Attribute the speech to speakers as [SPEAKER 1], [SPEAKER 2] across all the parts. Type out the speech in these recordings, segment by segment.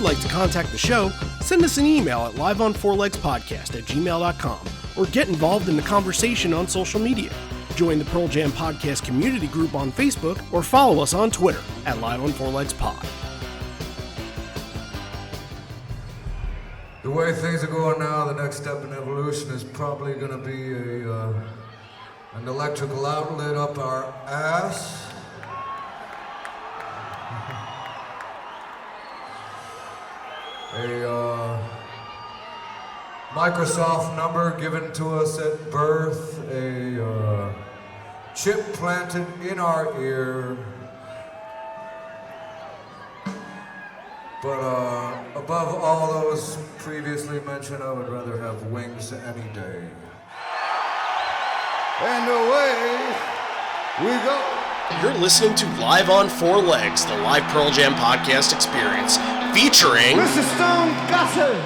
[SPEAKER 1] you'd like to contact the show, send us an email at liveonfourlegspodcast@gmail.com or get involved in the conversation on social media. Join the Pearl Jam Podcast community group on Facebook or follow us on Twitter at liveonfourlegspod.
[SPEAKER 2] The way things are going now, the next step in evolution is probably going to be an electrical outlet up our ass. A Microsoft number given to us at birth, a chip planted in our ear. But above all those previously mentioned, I would rather have wings any day. And away we go.
[SPEAKER 1] You're listening to Live on Four Legs, the live Pearl Jam podcast experience, featuring
[SPEAKER 3] Mr. Stone Gossard.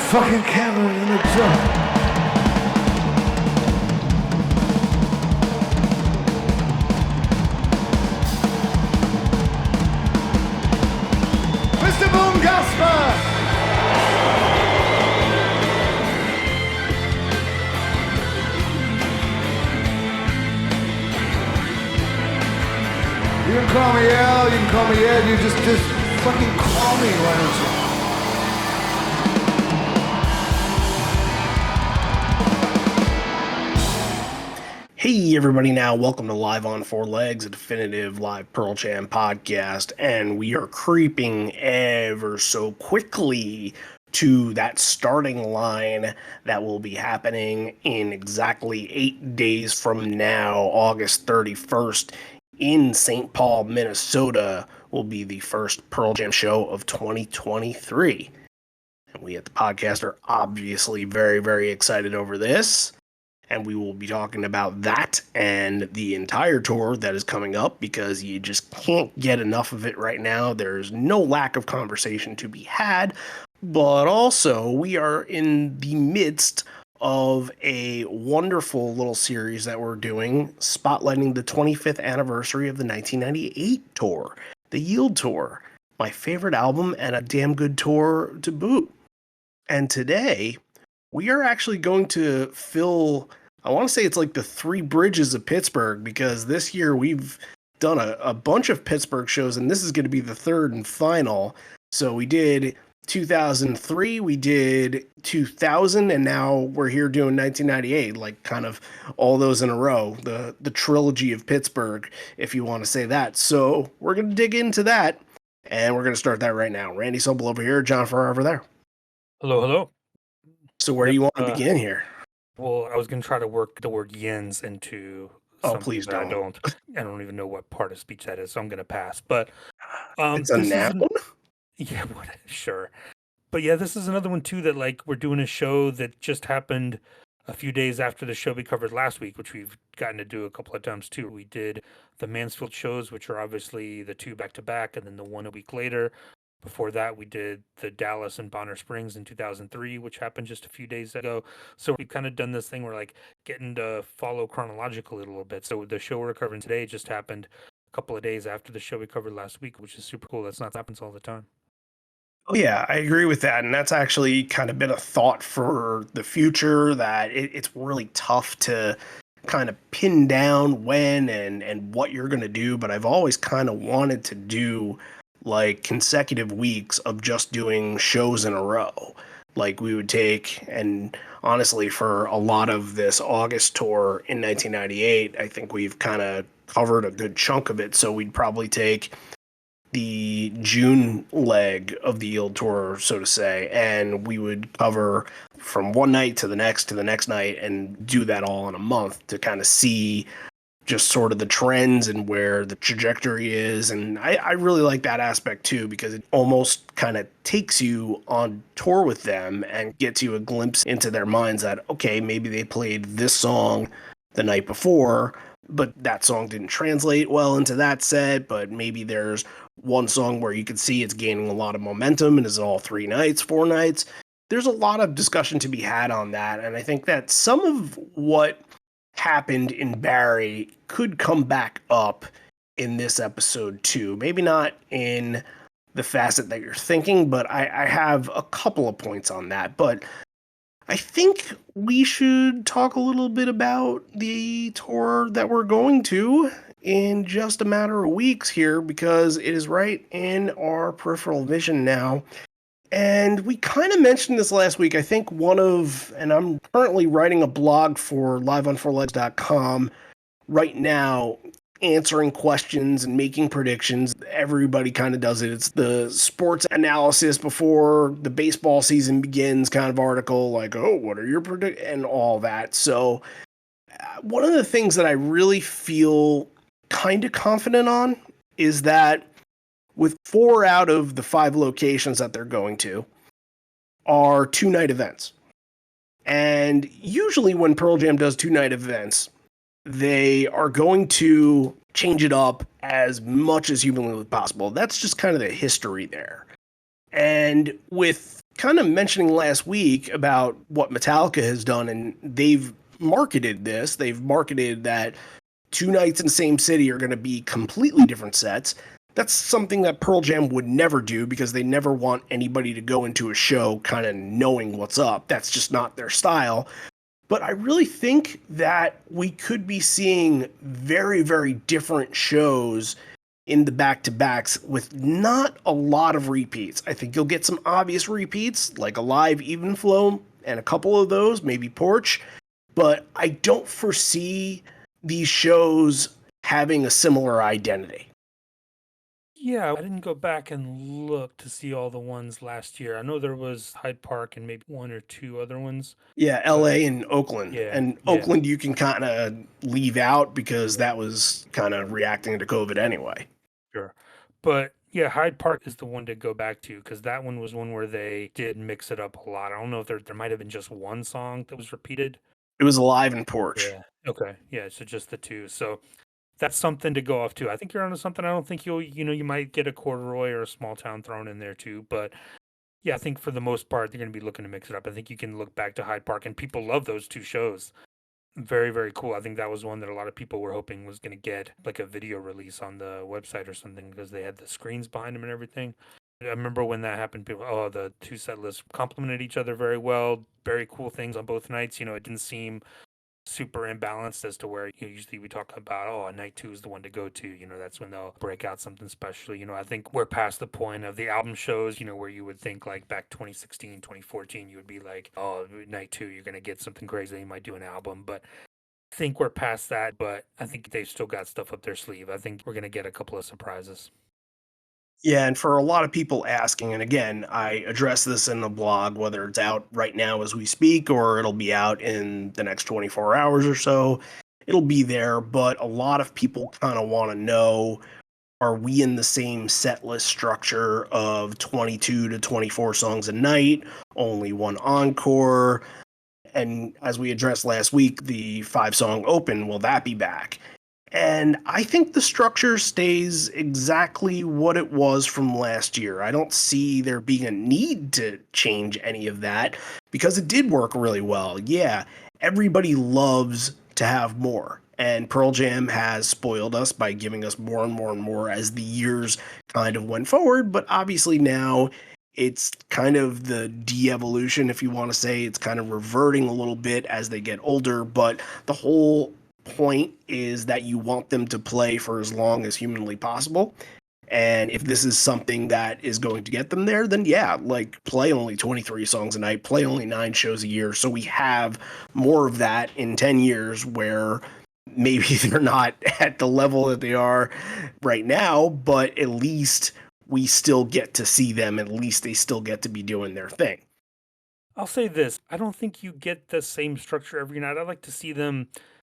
[SPEAKER 3] Fucking camera in the truck. Mr. Boom Gasper. You can call me Al, you can call me Ed, you just fucking call me, why don't you?
[SPEAKER 1] Hey everybody, now welcome to Live on Four Legs, a definitive live Pearl Jam podcast, and we are creeping ever so quickly to that starting line that will be happening in exactly 8 days from now. August 31st in St. Paul, Minnesota will be the first Pearl Jam show of 2023. And we at the podcast are obviously very, very excited over this. And we will be talking about that and the entire tour that is coming up because you just can't get enough of it right now. There's no lack of conversation to be had, but also we are in the midst of a wonderful little series that we're doing, spotlighting the 25th anniversary of the 1998 tour, the Yield Tour, my favorite album and a damn good tour to boot. And today, we are actually going to fill, I want to say it's like the three bridges of Pittsburgh, because this year we've done a bunch of Pittsburgh shows, and this is going to be the third and final. So we did 2003, we did 2000, and now we're here doing 1998, like kind of all those in a row, the trilogy of Pittsburgh, if you want to say that. So we're going to dig into that, and we're going to start that right now. Randy Sobel over here, John Farrar over there.
[SPEAKER 4] Hello, hello.
[SPEAKER 1] So where do you want to begin here?
[SPEAKER 4] Well, I was going to try to work the word yinz into something
[SPEAKER 1] please
[SPEAKER 4] that
[SPEAKER 1] don't.
[SPEAKER 4] I don't even know what part of speech that is, so I'm going to pass. But
[SPEAKER 1] It's a noun?
[SPEAKER 4] Yeah, sure. But yeah, this is another one too that like we're doing a show that just happened a few days after the show we covered last week, which we've gotten to do a couple of times too. We did the Mansfield shows, which are obviously the two back to back, and then the one a week later. Before that, we did the Dallas and Bonner Springs in 2003, which happened just a few days ago. So we've kind of done this thing where like getting to follow chronologically a little bit. So the show we're covering today just happened a couple of days after the show we covered last week, which is super cool. That's not happens all the time.
[SPEAKER 1] Oh yeah, I agree with that. And that's actually kind of been a thought for the future, that it's really tough to kind of pin down when and what you're going to do. But I've always kind of wanted to do like consecutive weeks of just doing shows in a row. Like we would take, and honestly for a lot of this August tour in 1998, I think we've kind of covered a good chunk of it. So we'd probably take the June leg of the Yield Tour, so to say, and we would cover from one night to the next night and do that all in a month to kind of see just sort of the trends and where the trajectory is. And I really like that aspect too, because it almost kind of takes you on tour with them and gets you a glimpse into their minds that, okay, maybe they played this song the night before, but that song didn't translate well into that set. But maybe there's one song where you can see it's gaining a lot of momentum, and is it all 3 nights, 4 nights? There's a lot of discussion to be had on that. And I think that some of what happened in Barry could come back up in this episode too. Maybe not in the facet that you're thinking, but I have a couple of points on that. But I think we should talk a little bit about the tour that we're going to in just a matter of weeks here, because it is right in our peripheral vision now. And we kind of mentioned this last week. I think and I'm currently writing a blog for liveon4legs.com right now, answering questions and making predictions. Everybody kind of does it. It's the sports analysis before the baseball season begins kind of article, like, oh, what are your predictions, and all that. So one of the things that I really feel kind of confident on is that with 4 out of the 5 locations that they're going to are 2-night events. And usually when Pearl Jam does 2-night events, they are going to change it up as much as humanly possible. That's just kind of the history there. And with kind of mentioning last week about what Metallica has done, and they've marketed that 2 nights in the same city are going to be completely different sets. That's something that Pearl Jam would never do, because they never want anybody to go into a show kind of knowing what's up. That's just not their style. But I really think that we could be seeing very, very different shows in the back-to-backs with not a lot of repeats. I think you'll get some obvious repeats, like a live Even Flow and a couple of those, maybe Porch. But I don't foresee these shows having a similar identity.
[SPEAKER 4] Yeah, I didn't go back and look to see all the ones last year. I know there was Hyde Park and maybe 1 or 2 other ones.
[SPEAKER 1] Yeah,
[SPEAKER 4] But
[SPEAKER 1] LA and Oakland.
[SPEAKER 4] yeah,
[SPEAKER 1] And
[SPEAKER 4] yeah,
[SPEAKER 1] Oakland you can kind of leave out because that was kind of reacting to COVID anyway.
[SPEAKER 4] sure. But yeah, Hyde Park is the one to go back to, because that one was one where they did mix it up a lot. I don't know if there might have been just one song that was repeated.
[SPEAKER 1] It was Alive and Porch.
[SPEAKER 4] Yeah. Okay. Yeah. So just the 2. So that's something to go off to. I think you're onto something. I don't think you might get a corduroy or a small town thrown in there too. But yeah, I think for the most part, they're going to be looking to mix it up. I think you can look back to Hyde Park, and people love those 2 shows. Very, very cool. I think that was one that a lot of people were hoping was going to get like a video release on the website or something, because they had the screens behind them and everything. I remember when that happened, people, the 2 set lists complemented each other very well. Very cool things on both nights. It didn't seem super imbalanced as to where usually we talk about, night 2 is the one to go to. That's when they'll break out something special. I think we're past the point of the album shows, where you would think like back 2016, 2014, you would be like, oh, night 2, you're going to get something crazy. You might do an album, but I think we're past that. But I think they've still got stuff up their sleeve. I think we're going to get a couple of surprises.
[SPEAKER 1] Yeah, and for a lot of people asking, and again, I address this in the blog, whether it's out right now as we speak or it'll be out in the next 24 hours or so, it'll be there. But a lot of people kind of want to know, are we in the same set list structure of 22 to 24 songs a night, only one encore? And as we addressed last week, the 5-song open, will that be back? And I think the structure stays exactly what it was from last year. I don't see there being a need to change any of that, because it did work really well. Yeah, everybody loves to have more. And Pearl Jam has spoiled us by giving us more and more and more as the years kind of went forward. But obviously now it's kind of the de-evolution, if you want to say. It's kind of reverting a little bit as they get older. But the whole point is that you want them to play for as long as humanly possible. And if this is something that is going to get them there, then yeah, like play only 23 songs a night, play only 9 shows a year. So we have more of that in 10 years, where maybe they're not at the level that they are right now, but at least we still get to see them. At least they still get to be doing their thing.
[SPEAKER 4] I'll say this. I don't think you get the same structure every night. I like to see them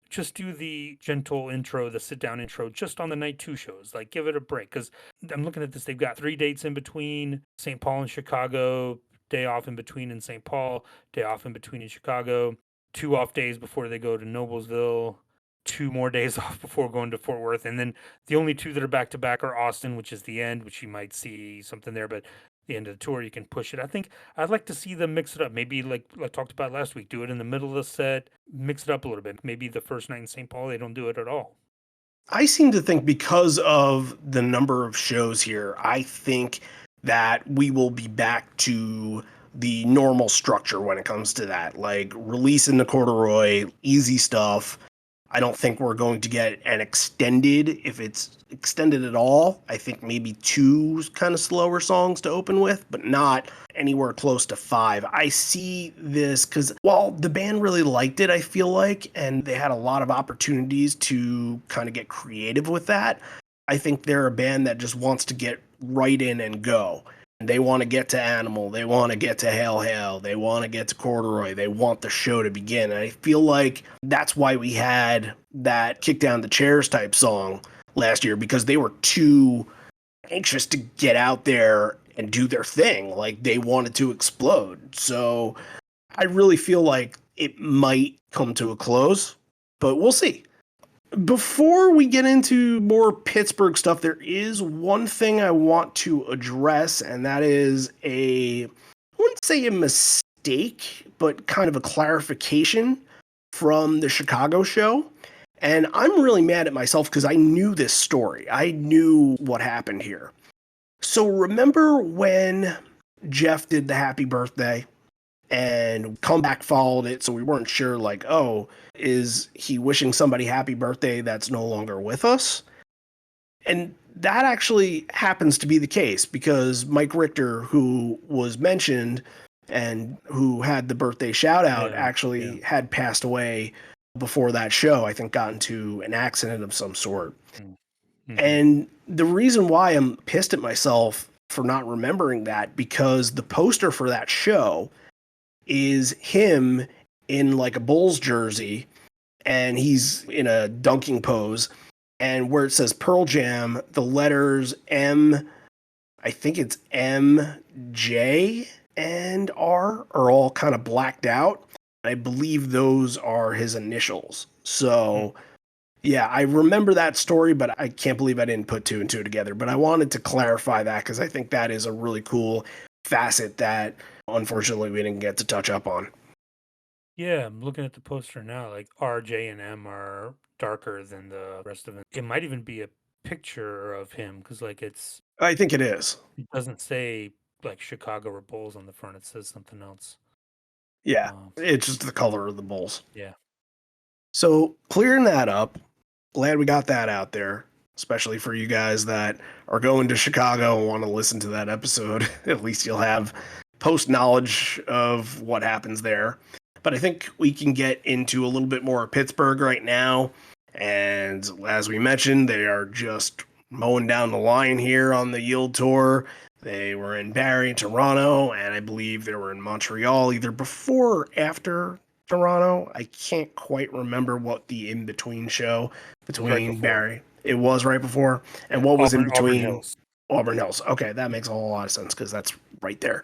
[SPEAKER 4] just do the gentle intro, the sit down intro, just on the night 2 shows. Like, give it a break. Because I'm looking at this, they've got 3 dates in between: St. Paul and Chicago, day off in between in St. Paul, day off in between in Chicago, 2 off days before they go to Noblesville, 2 more days off before going to Fort Worth. And then the only 2 that are back to back are Austin, which is the end, which you might see something there, but the end of the tour, you can push it. I think I'd like to see them mix it up. Maybe like I talked about last week, do it in the middle of the set, mix it up a little bit. Maybe the first night in St. Paul, they don't do it at all.
[SPEAKER 1] I seem to think because of the number of shows here, I think that we will be back to the normal structure when it comes to that. Like releasing the corduroy, easy stuff. I don't think we're going to get an extended, if it's extended at all. I think maybe 2 kind of slower songs to open with, but not anywhere close to 5. I see this because while the band really liked it, I feel like, and they had a lot of opportunities to kind of get creative with that, I think they're a band that just wants to get right in and go. They want to get to Animal. They want to get to Hail Hail. They want to get to Corduroy. They want the show to begin. And I feel like that's why we had that kick down the chairs type song last year, because they were too anxious to get out there and do their thing. Like they wanted to explode. So I really feel like it might come to a close, but we'll see. Before we get into more Pittsburgh stuff, there is one thing I want to address, and that is I wouldn't say a mistake, but kind of a clarification from the Chicago show. And I'm really mad at myself because I knew this story. I knew what happened here. So remember when Jeff did the happy birthday? And Comeback followed it, so we weren't sure, like, oh, is he wishing somebody happy birthday that's no longer with us? And that actually happens to be the case, because Mike Richter, who was mentioned and who had the birthday shout out, had passed away before that show. I think got into an accident of some sort. Mm-hmm. And the reason why I'm pissed at myself for not remembering that, because the poster for that show is him in like a Bulls jersey, and he's in a dunking pose, and where it says Pearl Jam, the letters M, I think it's M, J, and R are all kind of blacked out. I believe those are his initials. So yeah, I remember that story, but I can't believe I didn't put 2 and 2 together. But I wanted to clarify that because I think that is a really cool facet that unfortunately we didn't get to touch up on.
[SPEAKER 4] Yeah, I'm looking at the poster now. Like R, J, and M are darker than the rest of it. It might even be a picture of him, because like
[SPEAKER 1] I think it is.
[SPEAKER 4] It doesn't say like Chicago or Bulls on the front. It says something else.
[SPEAKER 1] Yeah, it's just the color of the Bulls.
[SPEAKER 4] Yeah.
[SPEAKER 1] So clearing that up, glad we got that out there, especially for you guys that are going to Chicago and want to listen to that episode. At least you'll have post knowledge of what happens there. But I think we can get into a little bit more of Pittsburgh right now. And as we mentioned, they are just mowing down the line here on the Yield Tour. They were in Barrie, Toronto, and I believe they were in Montreal either before or after Toronto. I can't quite remember what the in-between show between Barrie. It was right before. And what was in between?
[SPEAKER 4] Auburn Hills.
[SPEAKER 1] Auburn Hills. Okay, that makes a whole lot of sense because that's right there.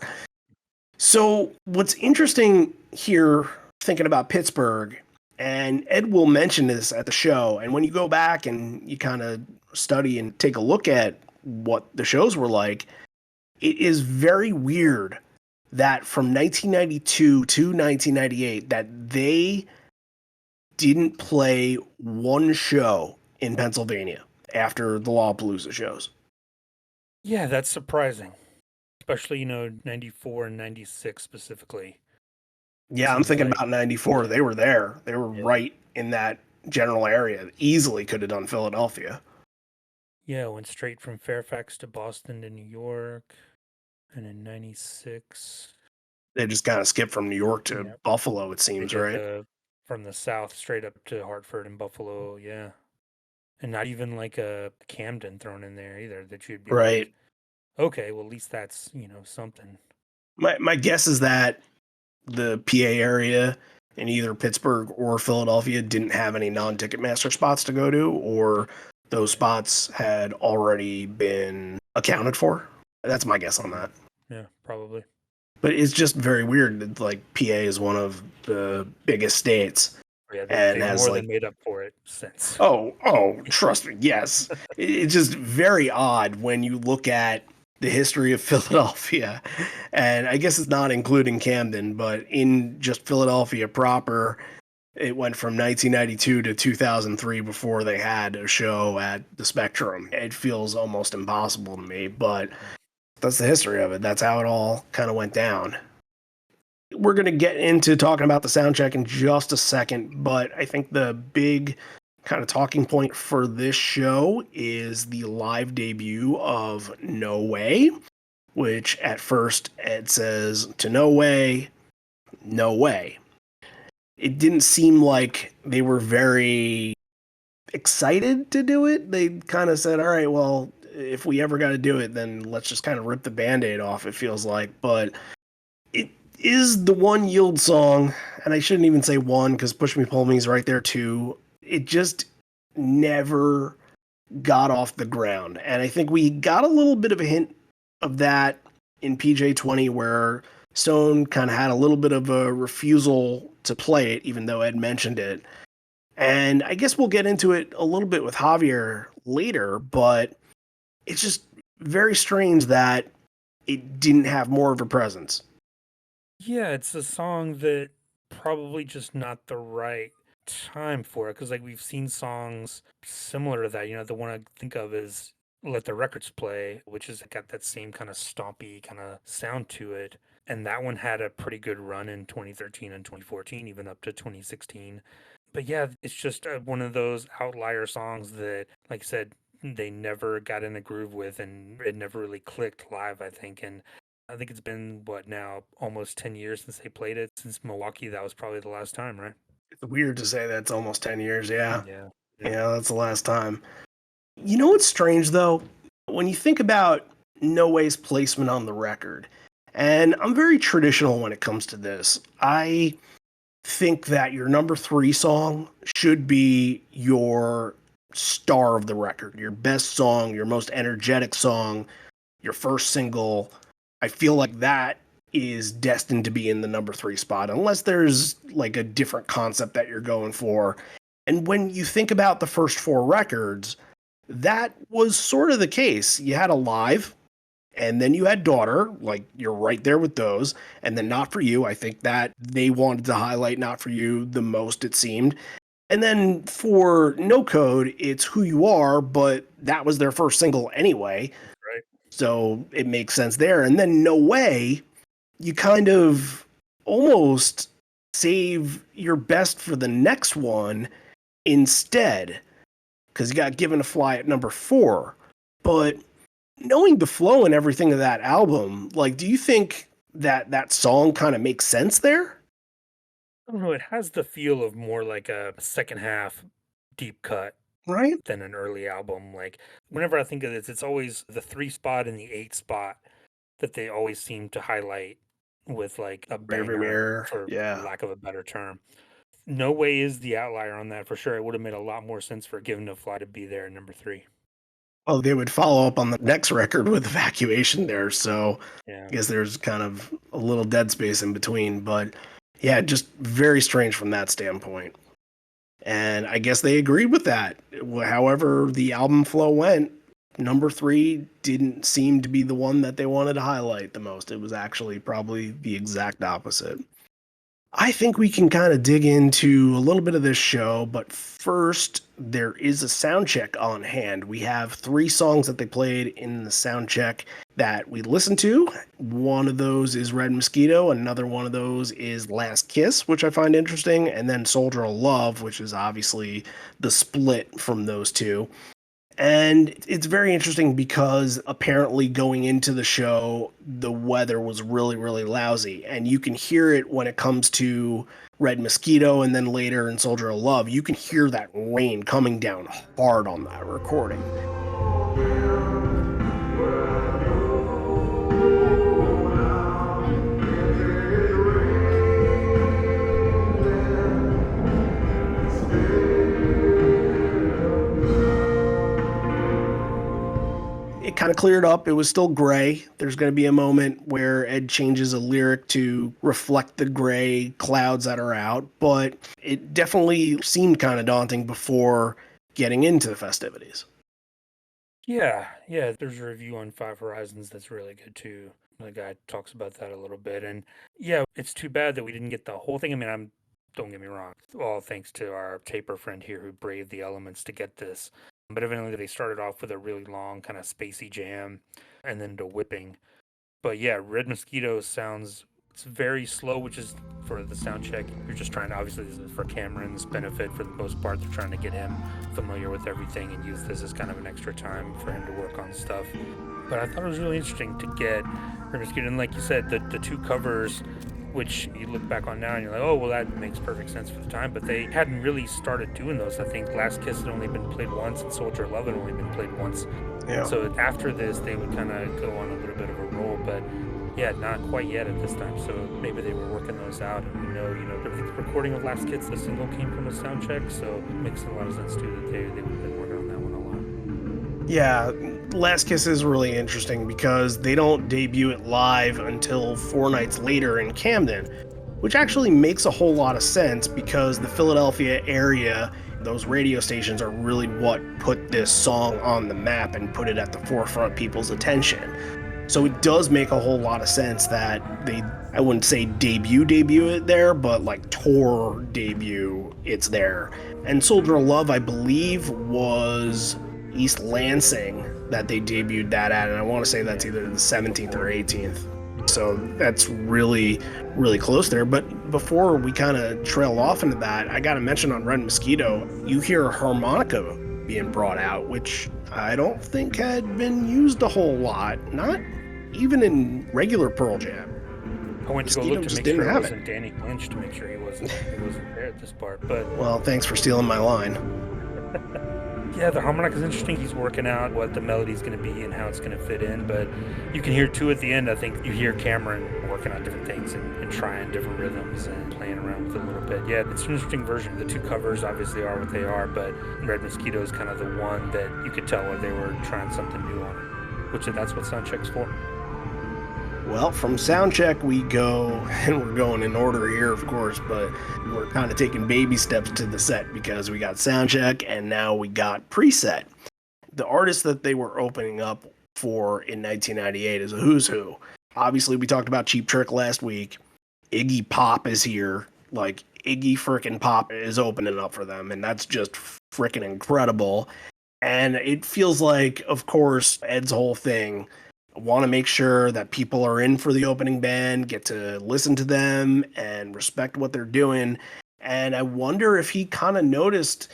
[SPEAKER 1] So what's interesting here, thinking about Pittsburgh, and Ed will mention this at the show, and when you go back and you kind of study and take a look at what the shows were like, it is very weird that from 1992 to 1998 that they didn't play one show in Pennsylvania after the Lollapalooza shows.
[SPEAKER 4] Yeah, that's surprising. Especially, 94 and 96 specifically.
[SPEAKER 1] Yeah, I'm thinking about 94. They were there. They were right in that general area. Easily could have done Philadelphia.
[SPEAKER 4] Yeah, went straight from Fairfax to Boston to New York. And in 96...
[SPEAKER 1] They just kind of skipped from New York to Buffalo, it seems, right?
[SPEAKER 4] From the south straight up to Hartford and Buffalo, yeah. And not even like a Camden thrown in there either, that you'd be
[SPEAKER 1] right.
[SPEAKER 4] Like, okay, well, at least that's, something.
[SPEAKER 1] My guess is that the PA area in either Pittsburgh or Philadelphia didn't have any non-Ticketmaster spots to go to, or those spots had already been accounted for. That's my guess on that.
[SPEAKER 4] Yeah, probably.
[SPEAKER 1] But it's just very weird that, like, PA is one of the biggest states.
[SPEAKER 4] Yeah,
[SPEAKER 1] And
[SPEAKER 4] they've
[SPEAKER 1] has,
[SPEAKER 4] more
[SPEAKER 1] like,
[SPEAKER 4] than made up for it since.
[SPEAKER 1] Oh, trust me, yes. It's just very odd when you look at the history of Philadelphia, and I guess it's not including Camden, but in just Philadelphia proper, it went from 1992 to 2003 before they had a show at the Spectrum. It feels almost impossible to me, but that's the history of it. That's how it all kind of went down. We're going to get into talking about the soundcheck in just a second, but I think the big kind of talking point for this show is the live debut of No Way, which at first it says to No Way, No Way. It didn't seem like they were very excited to do it. They kind of said, all right, well, if we ever got to do it, then let's just kind of rip the Band-Aid off, it feels like. But it is the one Yield song, and I shouldn't even say one because Push Me Pull Me is right there too. It just never got off the ground. And I think we got a little bit of a hint of that in PJ20, where Stone kind of had a little bit of a refusal to play it, even though Ed mentioned it. And I guess we'll get into it a little bit with Javier later, but it's just very strange that it didn't have more of a presence.
[SPEAKER 4] Yeah, it's a song that probably just not the right time for it, because like we've seen songs similar to that. You know, the one I think of is Let the Records Play, which has got that same kind of stompy kind of sound to it. And that one had a pretty good run in 2013 and 2014, even up to 2016. But yeah, it's just one of those outlier songs that, like I said, they never got in the groove with, and it never really clicked live, I think. And I think it's been, what now, almost 10 years since they played it. Since Milwaukee, that was probably the last time, right?
[SPEAKER 1] It's weird to say that's almost 10 years, yeah.
[SPEAKER 4] Yeah.
[SPEAKER 1] Yeah, that's the last time. You know what's strange, though? When you think about No Way's placement on the record, and I'm very traditional when it comes to this, I think that your number 3 song should be your star of the record, your best song, your most energetic song, your first single. I feel like that is destined to be in the number 3 spot, unless there's like a different concept that you're going for. And when you think about the first 4 records, that was sort of the case. You had Alive, and then you had Daughter, like you're right there with those. And then Not For You, I think that they wanted to highlight Not For You the most, it seemed. And then for No Code, it's Who You Are, but that was their first single anyway.
[SPEAKER 4] Right.
[SPEAKER 1] So it makes sense there. And then No Way, you kind of almost save your best for the next one instead, because you got Given to Fly at number 4. But knowing the flow and everything of that album, like, do you think that that song kind of makes sense there?
[SPEAKER 4] I don't know. It has the feel of more like a second half deep cut
[SPEAKER 1] Right?
[SPEAKER 4] than an early album. Like, whenever I think of this, it's always the 3 spot and the 8 spot that they always seem to highlight with like a banger,
[SPEAKER 1] Rearviewmirror,
[SPEAKER 4] for
[SPEAKER 1] yeah.
[SPEAKER 4] lack of a better term. No Way is the outlier on that for sure. It would have made a lot more sense for Given to Fly to be there at number 3.
[SPEAKER 1] Oh, they would follow up on the next record with Evacuation there, so
[SPEAKER 4] Yeah.
[SPEAKER 1] I guess there's kind of a little dead space in between, but yeah, just very strange from that standpoint. And I guess they agreed with that. However the album flow went, number 3 didn't seem to be the one that they wanted to highlight the most. It was actually probably the exact opposite. I think we can kind of dig into a little bit of this show, but first, there is a sound check on hand. We have 3 songs that they played in the sound check that we listened to. One of those is Red Mosquito, another one of those is Last Kiss, which I find interesting, and then Soldier of Love, which is obviously the split from those two. And it's very interesting because apparently going into the show, the weather was really, really lousy. And you can hear it when it comes to Red Mosquito and then later in Soldier of Love. You can hear that rain coming down hard on that recording. cleared up. It was still gray. There's going to be a moment where Ed changes a lyric to reflect the gray clouds that are out, but it definitely seemed kind of daunting before getting into the festivities.
[SPEAKER 4] Yeah, there's a review on Five Horizons that's really good too. The guy talks about that a little bit. And yeah, it's too bad that we didn't get the whole thing. I mean, don't get me wrong, all thanks to our taper friend here who braved the elements to get this. But evidently they started off with a really long kind of spacey jam and then to whipping. But yeah, Red Mosquito sounds, it's very slow, which is for the sound check. You're just trying to, obviously this is for Cameron's benefit for the most part. They're trying to get him familiar with everything and use this as kind of an extra time for him to work on stuff. But I thought it was really interesting to get Red Mosquito. And like you said, the two covers, which you look back on now and you're like, oh, well, that makes perfect sense for the time. But they hadn't really started doing those. I think Last Kiss had only been played once and Soldier of Love had only been played once.
[SPEAKER 1] Yeah.
[SPEAKER 4] So after this, they would kind of go on a little bit of a roll. But yeah, not quite yet at this time. So maybe they were working those out. And we know, the recording of Last Kiss, the single came from a sound check. So it makes a lot of sense, too, that they would have been working on that one a lot.
[SPEAKER 1] Yeah, Last Kiss is really interesting because they don't debut it live until 4 nights later in Camden, which actually makes a whole lot of sense because the Philadelphia area, those radio stations are really what put this song on the map and put it at the forefront of people's attention. So it does make a whole lot of sense that they, I wouldn't say debut it there, but like tour debut, it's there. And Soldier of Love, I believe, was East Lansing that they debuted that at, and I want to say that's either the 17th or 18th. So that's really, really close there. But before we kind of trail off into that, I got to mention on Red Mosquito, you hear a harmonica being brought out, which I don't think had been used a whole lot, not even in regular Pearl Jam.
[SPEAKER 4] I went to go look to make sure it wasn't Danny Lynch to make sure he wasn't there at this part. But
[SPEAKER 1] well, thanks for stealing my line.
[SPEAKER 4] Yeah, the harmonica is interesting. He's working out what the melody's going to be and how it's going to fit in. But you can hear, too, at the end, I think you hear Cameron working on different things and trying different rhythms and playing around with it a little bit. Yeah, it's an interesting version. The two covers obviously are what they are, but Red Mosquito is kind of the one that you could tell where they were trying something new on it, which that's what Soundcheck's for.
[SPEAKER 1] Well, from Soundcheck we go, and we're going in order here, of course, but we're kind of taking baby steps to the set because we got Soundcheck and now we got Preset. The artist that they were opening up for in 1998 is a who's who. Obviously, we talked about Cheap Trick last week. Iggy Pop is here. Like, Iggy frickin' Pop is opening up for them, and that's just frickin' incredible. And it feels like, of course, Ed's whole thing, want to make sure that people are in for the opening band, get to listen to them and respect what they're doing. And I wonder if he kind of noticed,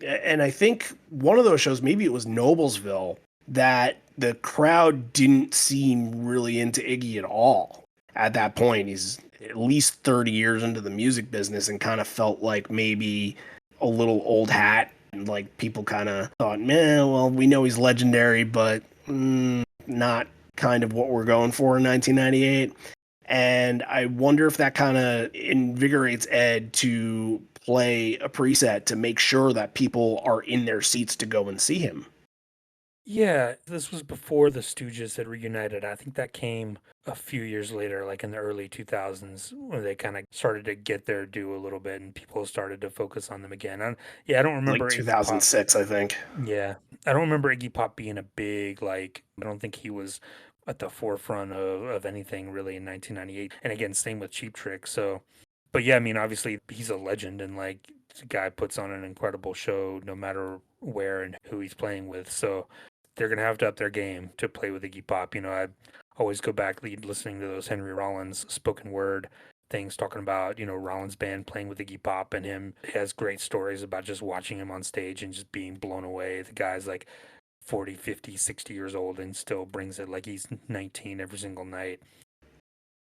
[SPEAKER 1] and I think one of those shows, maybe it was Noblesville, that the crowd didn't seem really into Iggy at all. At that point, he's at least 30 years into the music business and kind of felt like maybe a little old hat. And like people kind of thought, man, well, we know he's legendary, but not kind of what we're going for in 1998. And I wonder if that kind of invigorates Ed to play a preset to make sure that people are in their seats to go and see him.
[SPEAKER 4] Yeah, this was before the Stooges had reunited. I think that came a few years later, like in the early 2000s, where they kind of started to get their due a little bit and people started to focus on them again. I don't remember.
[SPEAKER 1] Like 2006, I think.
[SPEAKER 4] Yeah, I don't remember Iggy Pop being a big, I don't think he was at the forefront of anything really in 1998. And again, same with Cheap Trick. So, but yeah, I mean, obviously he's a legend and the guy puts on an incredible show no matter where and who he's playing with. So they're going to have to up their game to play with Iggy Pop. I always go back listening to those Henry Rollins spoken word things talking about, Rollins band playing with Iggy Pop and him. He has great stories about just watching him on stage and just being blown away. The guy's 40, 50, 60 years old and still brings it like he's 19 every single night.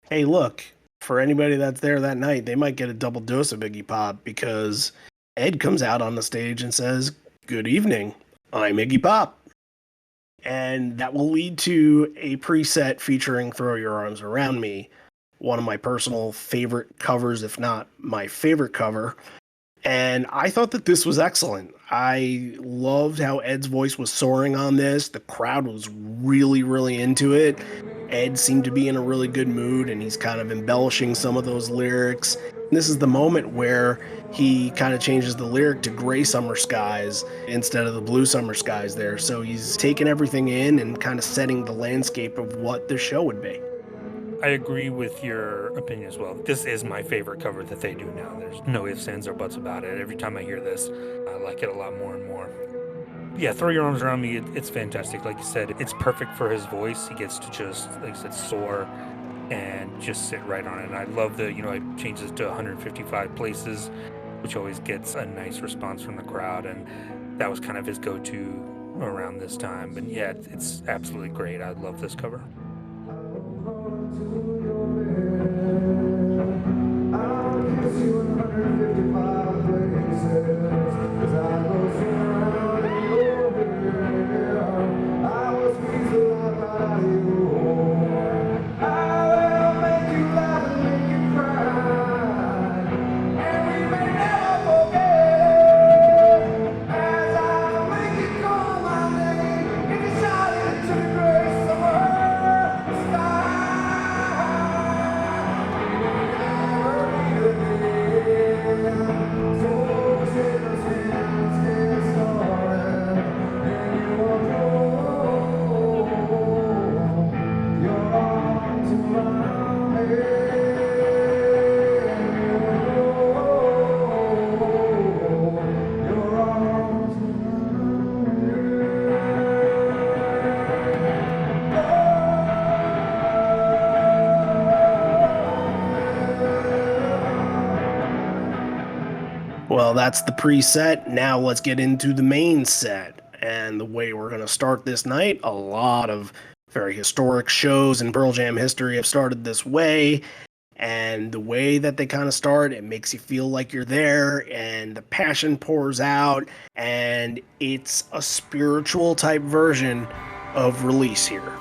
[SPEAKER 1] Hey, look, for anybody that's there that night, they might get a double dose of Iggy Pop because Ed comes out on the stage and says, "Good evening, I'm Iggy Pop." And that will lead to a preset featuring Throw Your Arms Around Me, one of my personal favorite covers, if not my favorite cover. And I thought that this was excellent. I loved how Ed's voice was soaring on this. The crowd was really, really into it. Ed seemed to be in a really good mood, and he's kind of embellishing some of those lyrics. And this is the moment where he kind of changes the lyric to gray summer skies instead of the blue summer skies there. So he's taking everything in and kind of setting the landscape of what the show would be.
[SPEAKER 4] I agree with your opinion as well. This is my favorite cover that they do now. There's no ifs, ands, or buts about it. Every time I hear this, I like it a lot more and more. Yeah, Throw Your Arms Around Me, it's fantastic. Like you said, it's perfect for his voice. He gets to just, like I said, soar and just sit right on it. And I love the, it changes to 155 places, which always gets a nice response from the crowd. And that was kind of his go-to around this time. But yeah, it's absolutely great. I love this cover.
[SPEAKER 1] Well, that's the preset. Now let's get into the main set. And the way we're going to start this night, a lot of very historic shows in Pearl Jam history have started this way. And the way that they kind of start, it makes you feel like you're there, and the passion pours out, and it's a spiritual type version of Release here.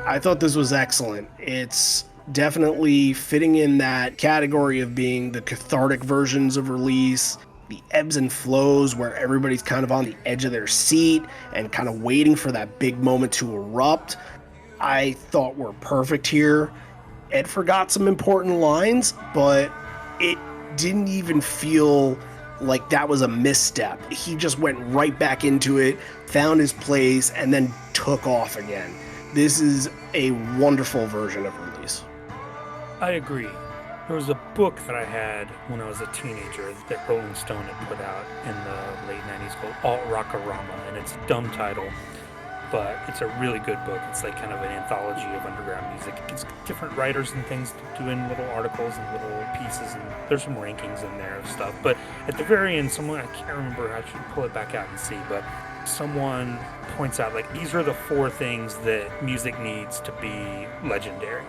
[SPEAKER 1] I thought this was excellent. It's definitely fitting in that category of being the cathartic versions of Release, the ebbs and flows where everybody's kind of on the edge of their seat and kind of waiting for that big moment to erupt. I thought were perfect here. Ed forgot some important lines, but it didn't even feel like that was a misstep. He just went right back into it, found his place, and then took off again. This is a wonderful version of Release.
[SPEAKER 4] I agree. There was a book that I had when I was a teenager that Rolling Stone had put out in the late 90s called Alt Rockorama, and it's a dumb title, but it's a really good book. It's like kind of an anthology of underground music. It's different writers and things doing little articles and little pieces, and there's some rankings in there of stuff. But at the very end, someone, I can't remember, I should pull it back out and see, but someone points out, like, these are the 4 things that music needs to be legendary.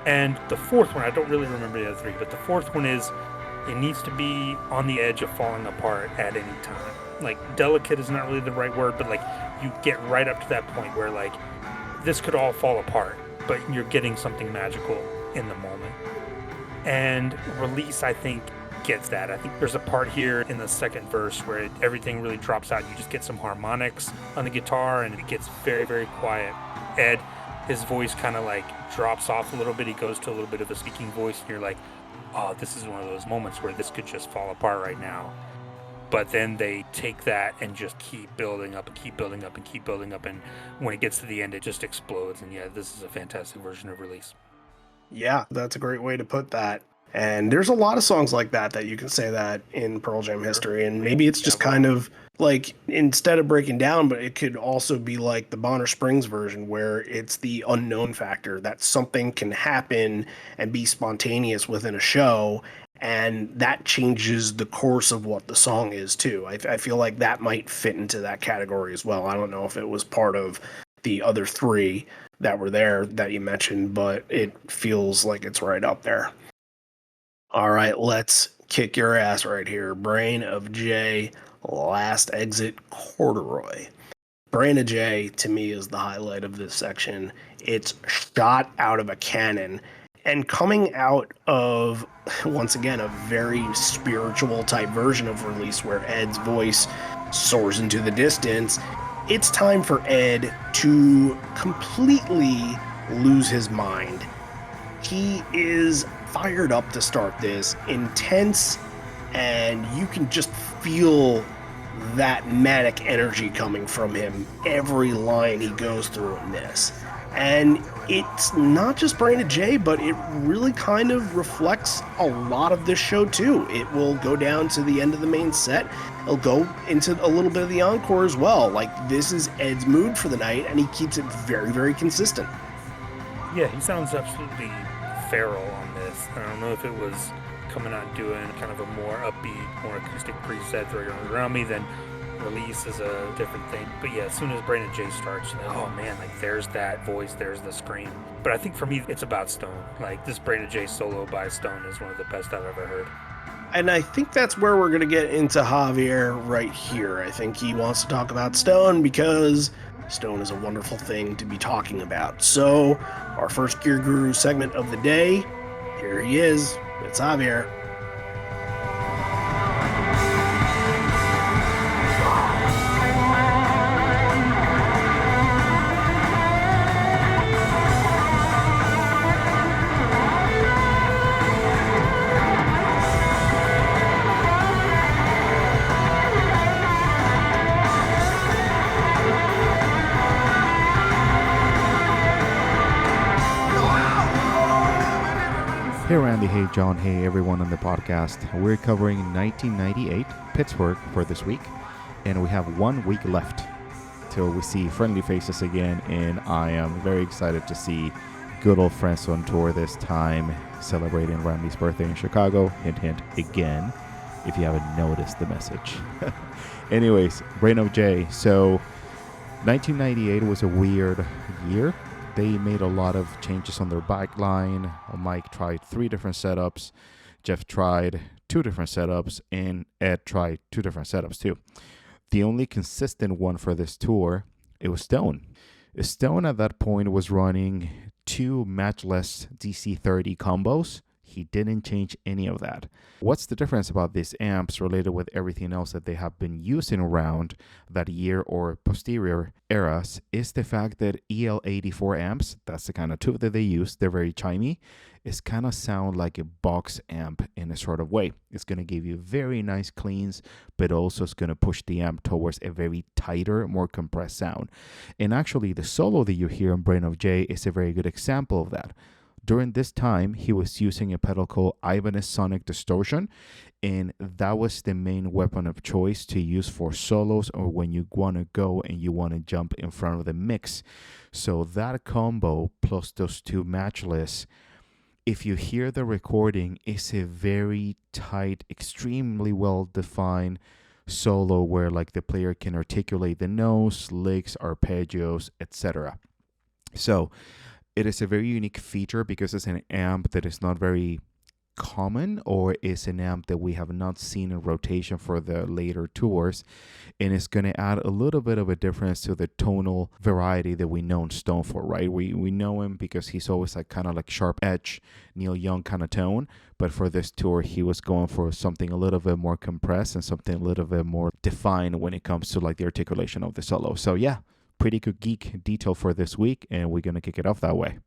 [SPEAKER 4] And the 4th one, I don't really remember the other 3, but the 4th one is it needs to be on the edge of falling apart at any time. Like, delicate is not really the right word, but like you get right up to that point where like this could all fall apart, but you're getting something magical in the moment. And Release, I think, gets that. I think there's a part here in the second verse where everything really drops out. You just get some harmonics on the guitar and it gets very, very quiet. Ed, his voice kind of like drops off a little bit. He goes to a little bit of a speaking voice and you're like, oh, this is one of those moments where this could just fall apart right now. But then they take that and just keep building up and keep building up and keep building up. And when it gets to the end, it just explodes. And yeah, this is a fantastic version of Release.
[SPEAKER 1] Yeah, that's a great way to put that. And there's a lot of songs like that you can say that in Pearl Jam history. And maybe it's just kind of like, instead of breaking down, but it could also be like the Bonner Springs version where it's the unknown factor, that something can happen and be spontaneous within a show. And that changes the course of what the song is too. I feel like that might fit into that category as well. I don't know if it was part of the other three that were there that you mentioned, but it feels like it's right up there. All right, let's kick your ass right here. Brain of J, Last Exit, Corduroy. Brain of J, to me, is the highlight of this section. It's shot out of a cannon. And coming out of, once again, a very spiritual type version of Release where Ed's voice soars into the distance, it's time for Ed to completely lose his mind. He is fired up to start this, intense, and you can just feel that manic energy coming from him every line he goes through in this. And it's not just Brain of J, but it really kind of reflects a lot of this show too. It will go down to the end of the main set. It'll go into a little bit of the encore as well. Like, this is Ed's mood for the night, and he keeps it very, very consistent.
[SPEAKER 4] Yeah, he sounds absolutely feral on this. I don't know if it was coming out and doing kind of a more upbeat, more acoustic preset around me, then Release is a different thing. But yeah, as soon as Brain of J starts, you're like, oh man, like there's that voice, there's the scream. But I think for me, it's about Stone. Like, this Brain of J solo by Stone is one of the best I've ever heard.
[SPEAKER 1] And I think that's where we're going to get into Javier right here. I think he wants to talk about Stone because Stone is a wonderful thing to be talking about. So, our first Gear Guru segment of the day, here he is. It's Javier.
[SPEAKER 5] Hey Randy, hey John, hey everyone on the podcast. We're covering 1998 Pittsburgh for this week, and we have 1 week left till we see friendly faces again, and I am very excited to see good old friends on tour this time, celebrating Randy's birthday in Chicago. Hint, hint, again, if you haven't noticed the message. Anyways, Brain of J. So, 1998 was a weird year. They made a lot of changes on their back line. Mike tried 3 different setups. Jeff tried 2 different setups. And Ed tried 2 different setups too. The only consistent one for this tour, it was Stone. Stone at that point was running 2 matchless DC-30 combos. He didn't change any of that. What's the difference about these amps related with everything else that they have been using around that year or posterior eras is the fact that EL84 amps, that's the kind of tube that they use, they're very chimey, is kind of sound like a box amp in a sort of way. It's going to give you very nice cleans, but also it's going to push the amp towards a very tighter, more compressed sound. And actually the solo that you hear in Brain of J is a very good example of that. During this time, he was using a pedal called Ibanez Sonic Distortion, and that was the main weapon of choice to use for solos or when you want to go and you want to jump in front of the mix. So that combo plus those 2 matchless, if you hear the recording, it's a very tight, extremely well-defined solo where like the player can articulate the notes, licks, arpeggios, etc. So it is a very unique feature because it's an amp that is not very common, or is an amp that we have not seen in rotation for the later tours, and it's going to add a little bit of a difference to the tonal variety that we know Stone for, right? We know him because he's always like kind of like sharp edge, Neil Young kind of tone, but for this tour he was going for something a little bit more compressed and something a little bit more defined when it comes to like the articulation of the solo. So yeah, pretty good geek detail for this week, and we're going to kick it off that way.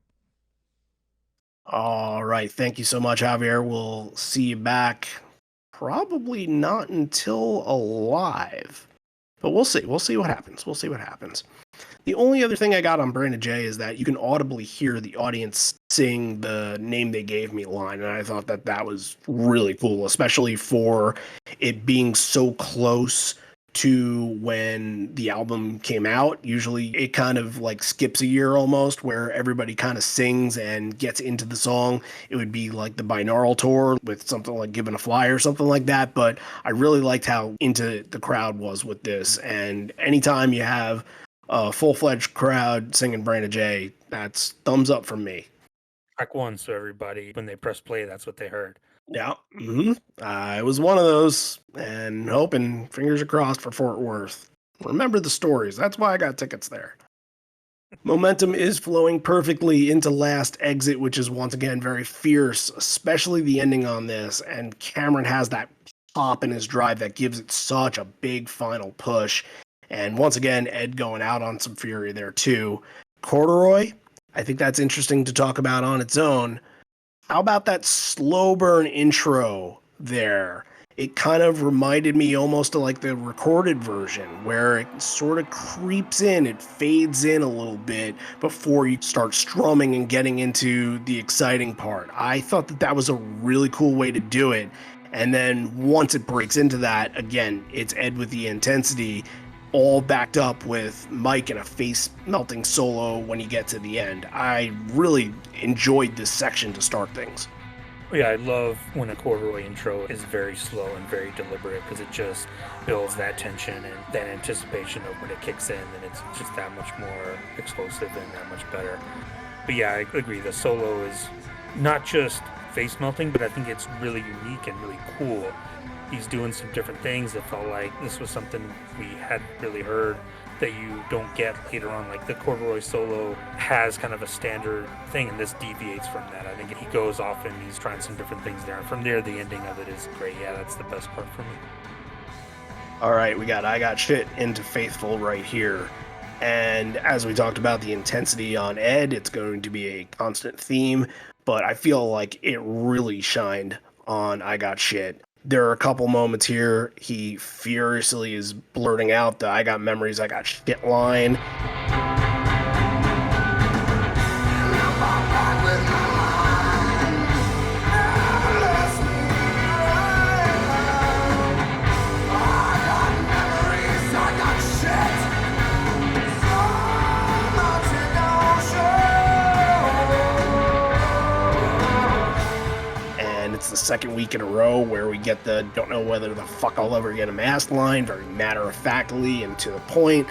[SPEAKER 1] All right. Thank you so much, Javier. We'll see you back probably not until Alive, but we'll see. We'll see what happens. We'll see what happens. The only other thing I got on Brandon J is that you can audibly hear the audience sing the Name They Gave Me line, and I thought that that was really cool, especially for it being so close to when the album came out. Usually it kind of like skips a year almost, where everybody kind of sings and gets into the song. It would be like the binaural tour with something like Given a Fly or something like that, but I really liked how into the crowd was with this, and anytime you have a full-fledged crowd singing Brandon J, that's thumbs up from me.
[SPEAKER 4] Track one, so everybody, when they press play, that's what they heard.
[SPEAKER 1] Yeah, I was one of those, and hoping, fingers are crossed for Fort Worth. Remember the stories. That's why I got tickets there. Momentum is flowing perfectly into Last Exit, which is once again very fierce, especially the ending on this. And Cameron has that pop in his drive that gives it such a big final push. And once again, Ed going out on some fury there too. Corduroy, I think that's interesting to talk about on its own. How about that slow burn intro there? It kind of reminded me almost of like the recorded version, where it sort of creeps in, it fades in a little bit before you start strumming and getting into the exciting part. I thought that that was a really cool way to do it. And then once it breaks into that, again, it's Ed with the intensity, all backed up with Mike and a face melting solo when you get to the end. I really enjoyed this section to start things.
[SPEAKER 4] Yeah, I love when a corduroy intro is very slow and very deliberate, because it just builds that tension and that anticipation of when it kicks in, and it's just that much more explosive and that much better. But yeah, I agree. The solo is not just face melting, but I think it's really unique and really cool. He's doing some different things. It felt like this was something we hadn't really heard that you don't get later on. Like the corduroy solo has kind of a standard thing, and this deviates from that. I think he goes off and he's trying some different things there. And from there, the ending of it is great. Yeah, that's the best part for me.
[SPEAKER 1] All right, we got I Got Shit into Faithful right here. And as we talked about the intensity on Ed, it's going to be a constant theme, but I feel like it really shined on I Got Shit. There are a couple moments here he furiously is blurting out the I got memories, I got shit line. It's the second week in a row where we get the don't know whether the fuck I'll ever get a mask line, very matter-of-factly and to the point.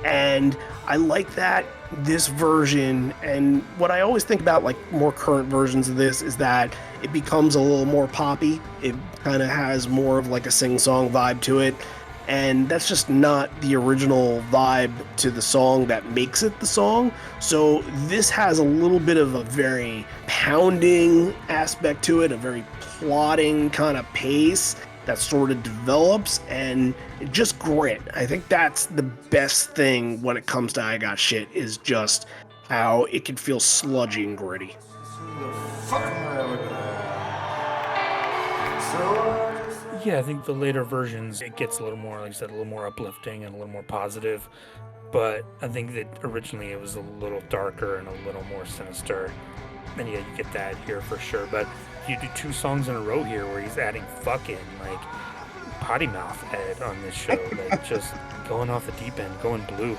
[SPEAKER 1] And I like that this version, and what I always think about like more current versions of this is that it becomes a little more poppy. It kind of has more of like a sing-song vibe to it. And that's just not the original vibe to the song that makes it the song. So this has a little bit of a very pounding aspect to it, a very plodding kind of pace that sort of develops, and just grit. I think that's the best thing when it comes to I Got Shit, is just how it can feel sludgy and gritty.
[SPEAKER 4] Yeah, I think the later versions, it gets a little more, like I said, a little more uplifting and a little more positive. But I think that originally it was a little darker and a little more sinister. And yeah, you get that here for sure. But you do two songs in a row here where he's adding fucking, like, potty mouth Ed on this show. Like, just going off the deep end, going blue.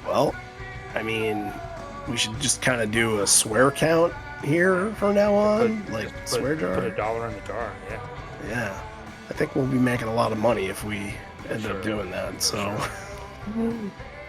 [SPEAKER 1] Well, I mean, we should just kind of do a swear count here from now on. Swear jar.
[SPEAKER 4] Put $1 in the jar, yeah.
[SPEAKER 1] Yeah, I think we'll be making a lot of money if we end up doing that. So,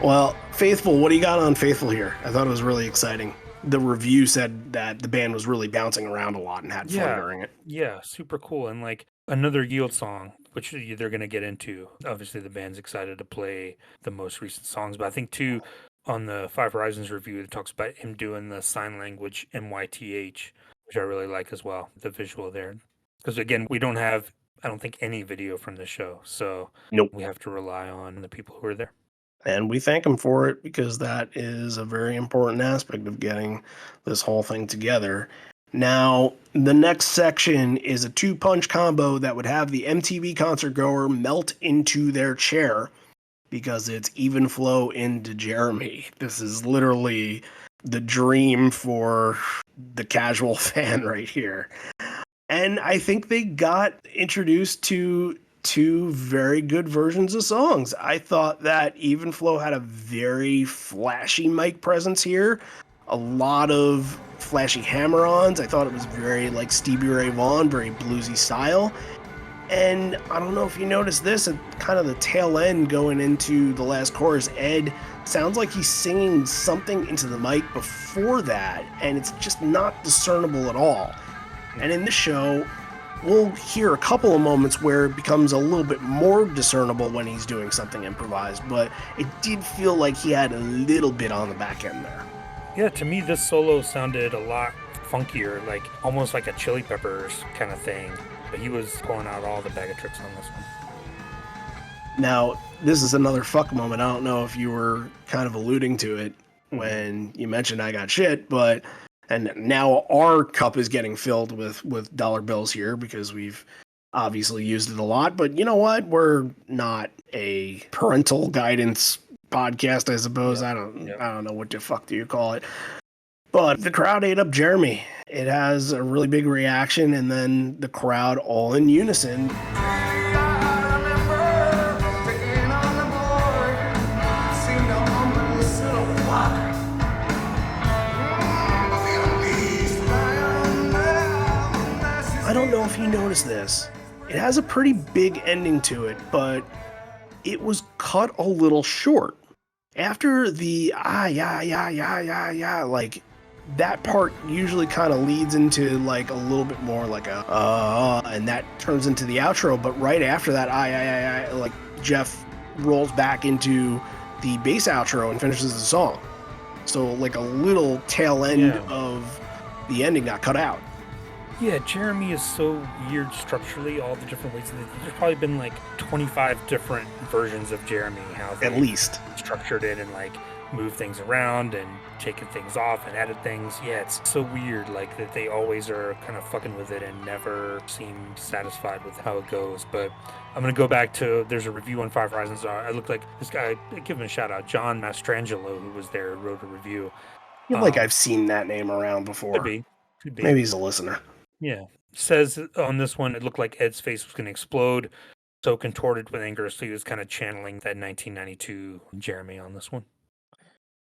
[SPEAKER 1] well, Faithful, what do you got on Faithful here? I thought it was really exciting. the review said that the band was really bouncing around a lot and had fun during it.
[SPEAKER 4] Yeah, super cool. And like another Yield song, which they're going to get into. Obviously, the band's excited to play the most recent songs, but I think too on the Five Horizons review, it talks about him doing the sign language MYTH, which I really like as well. The visual there, because again, we don't have, I don't think, any video from the show, so
[SPEAKER 1] Nope.
[SPEAKER 4] we have to rely on the people who are there.
[SPEAKER 1] And we thank him for it because that is a very important aspect of getting this whole thing together. Now, the next section is a two-punch combo that would have the MTV concert goer melt into their chair because it's Even Flow into Jeremy. This is literally the dream for the casual fan right here. And I think they got introduced to two very good versions of songs. I thought that Even Flow had a very flashy mic presence here. A lot of flashy hammer-ons. I thought it was very like Stevie Ray Vaughan, very bluesy style. And I don't know if you noticed this at kind of the tail end going into the last chorus, Ed sounds like he's singing something into the mic before that, and it's just not discernible at all. And in the show, we'll hear a couple of moments where it becomes a little bit more discernible when he's doing something improvised, but it did feel like he had a little bit on the back end there.
[SPEAKER 4] Yeah, to me, this solo sounded a lot funkier, like almost like a Chili Peppers kind of thing. But he was pulling out all the bag of tricks on this one.
[SPEAKER 1] Now, this is another fuck moment. I don't know if you were kind of alluding to it when you mentioned I got shit, but and now our cup is getting filled with dollar bills here because we've obviously used it a lot. But you know what? We're not a parental guidance podcast, I suppose. I don't know what the fuck do you call it. But the crowd ate up Jeremy. It has a really big reaction, and then the crowd all in unison. I don't know if you noticed this. It has a pretty big ending to it, but it was cut a little short. After the like that part usually kind of leads into like a little bit more like a and that turns into the outro, but right after that like Jeff rolls back into the bass outro and finishes the song. So like a little tail end of the ending got cut out.
[SPEAKER 4] Yeah, Jeremy is so weird structurally, all the different ways. There's probably been like 25 different versions of Jeremy, how they
[SPEAKER 1] at least
[SPEAKER 4] structured it and like moved things around and taken things off and added things. Yeah, it's so weird, like that they always are kind of fucking with it and never seem satisfied with how it goes. But I'm going to go back to, there's a review on Five Horizons. I looked like this guy, give him a shout out, John Mastrangelo, who was there, wrote a review.
[SPEAKER 1] I feel like I've seen that name around before.
[SPEAKER 4] Could be.
[SPEAKER 1] Maybe he's a listener.
[SPEAKER 4] Yeah. Says on this one, it looked like Ed's face was going to explode. So contorted with anger, so he was kind of channeling that 1992 Jeremy on this one.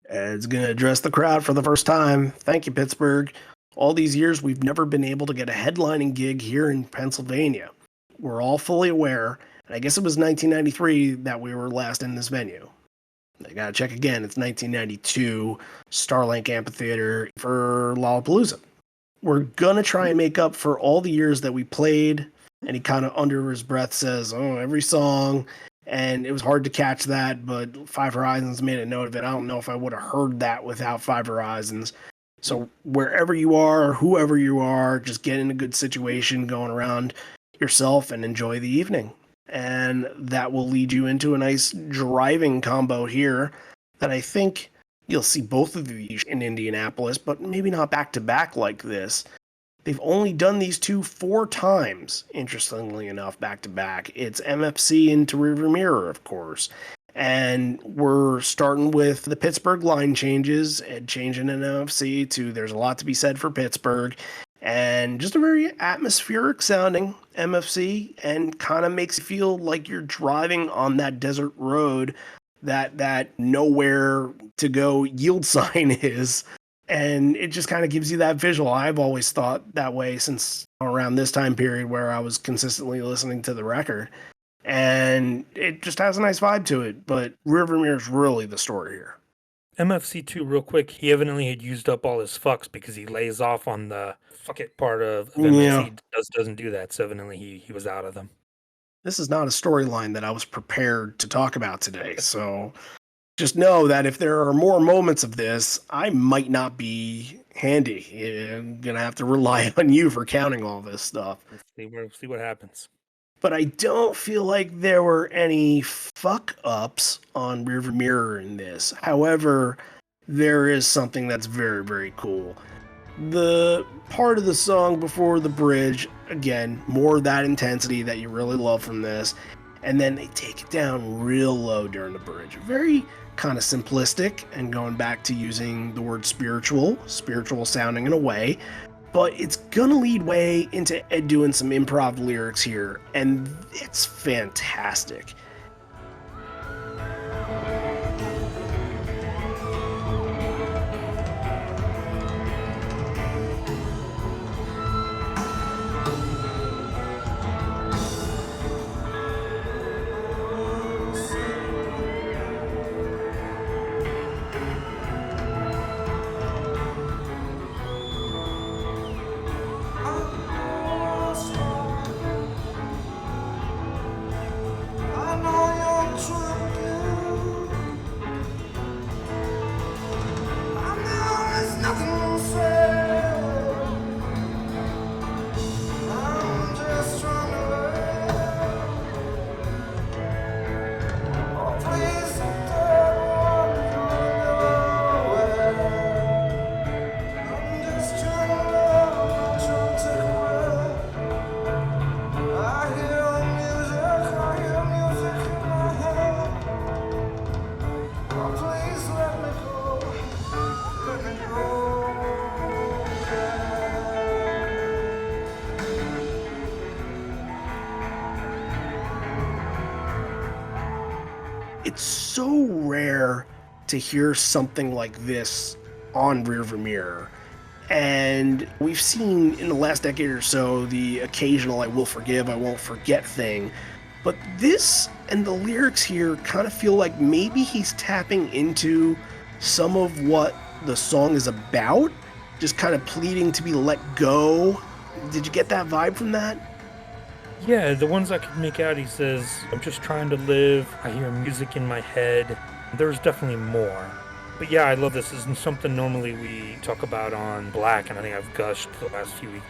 [SPEAKER 1] Ed's going to address the crowd for the first time. Thank you, Pittsburgh. All these years, we've never been able to get a headlining gig here in Pennsylvania. We're all fully aware, and I guess it was 1993 that we were last in this venue. I gotta check again. It's 1992 Starlink Amphitheater for Lollapalooza. We're going to try and make up for all the years that we played. And he kind of under his breath says, every song. And it was hard to catch that, but Five Horizons made a note of it. I don't know if I would have heard that without Five Horizons. So wherever you are, whoever you are, just get in a good situation going around yourself and enjoy the evening. And that will lead you into a nice driving combo here that I think you'll see both of these in Indianapolis, but maybe not back-to-back like this. They've only done these two 4 times, interestingly enough, back-to-back. It's MFC into Rearviewmirror, of course. And we're starting with the Pittsburgh line changes and changing an MFC to There's a Lot to Be Said for Pittsburgh. And just a very atmospheric sounding MFC, and kind of makes you feel like you're driving on that desert road that nowhere to go yield sign is. And it just kind of gives you that visual. I've always thought that way since around this time period where I was consistently listening to the record. And it just has a nice vibe to it. But Rearviewmirror is really the story here.
[SPEAKER 4] MFC2, real quick, he evidently had used up all his fucks because he lays off on the fuck it part of
[SPEAKER 1] Yeah.
[SPEAKER 4] MFC. Doesn't do that, so evidently he was out of them.
[SPEAKER 1] This is not a storyline that I was prepared to talk about today, so just know that if there are more moments of this, I might not be handy. I'm gonna have to rely on you for counting all this stuff.
[SPEAKER 4] Let's see what happens.
[SPEAKER 1] But I don't feel like there were any fuck ups on Rearview Mirror in this. However, there is something that's very, very cool. The part of the song before the bridge, again, more of that intensity that you really love from this. And then they take it down real low during the bridge. Very kind of simplistic and going back to using the word spiritual sounding in a way. But it's gonna lead way into Ed doing some improv lyrics here, and it's fantastic. It's so rare to hear something like this on Rearviewmirror. And we've seen in the last decade or so the occasional I will forgive, I won't forget thing. But this and the lyrics here kind of feel like maybe he's tapping into some of what the song is about, just kind of pleading to be let go. Did you get that vibe from that?
[SPEAKER 4] Yeah, the ones I could make out, he says, I'm just trying to live. I hear music in my head. There's definitely more. But yeah, I love this. This isn't something normally we talk about on Black, and I think I've gushed the last few weeks.